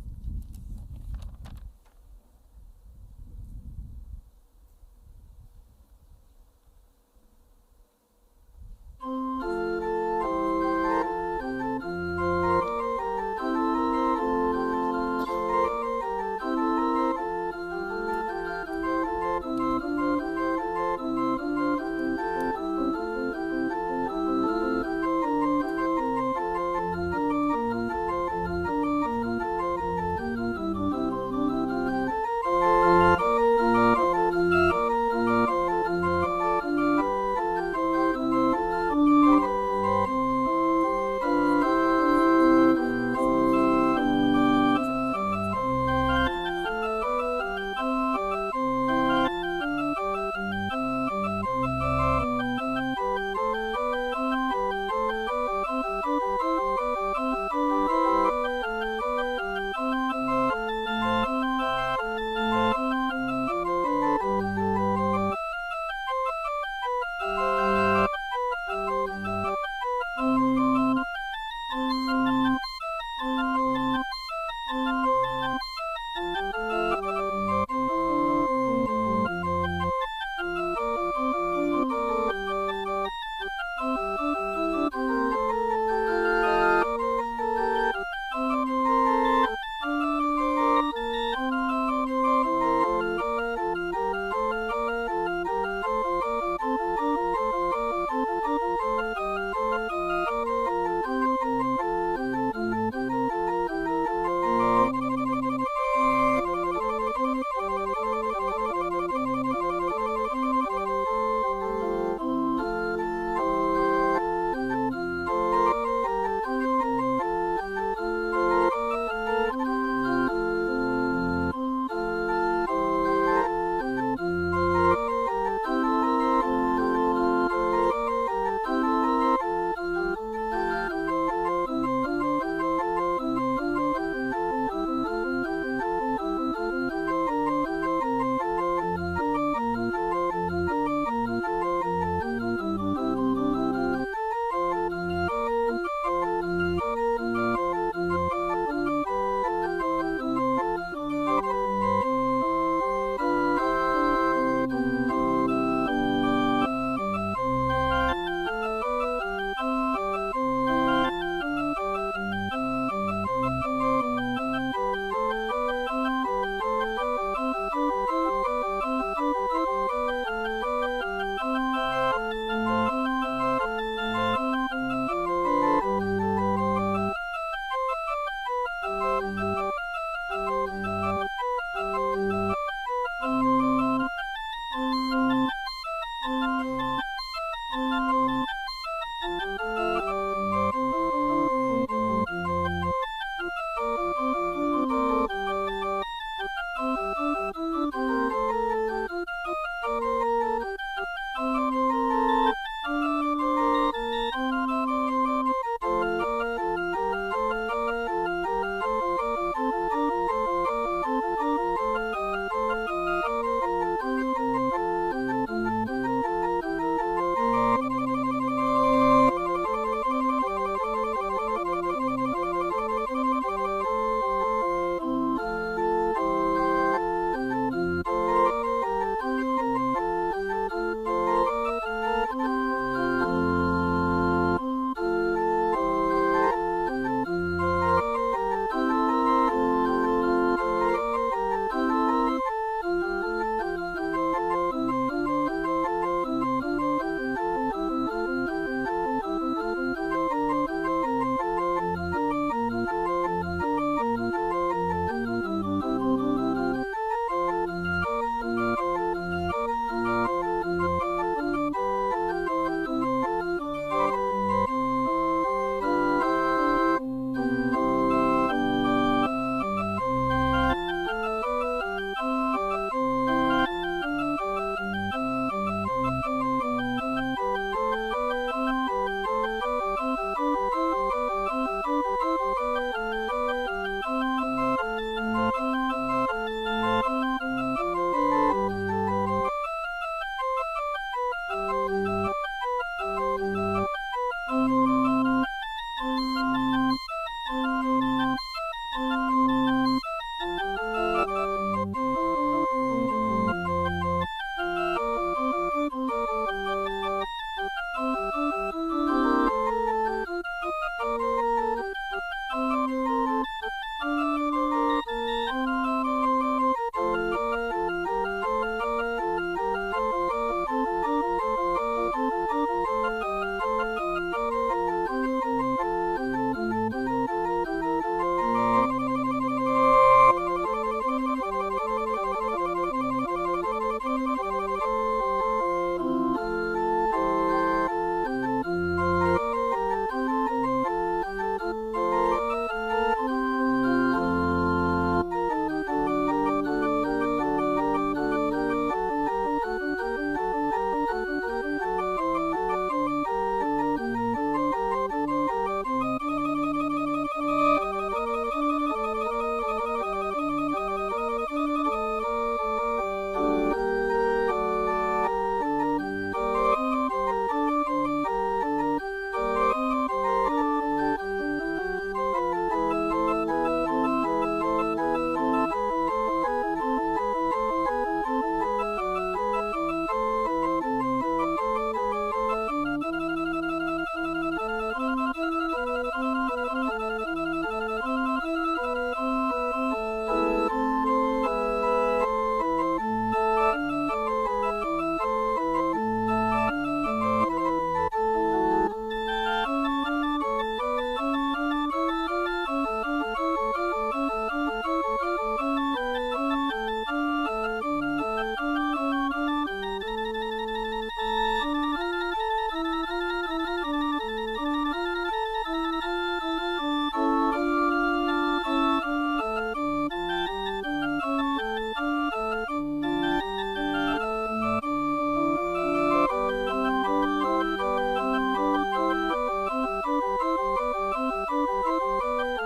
you.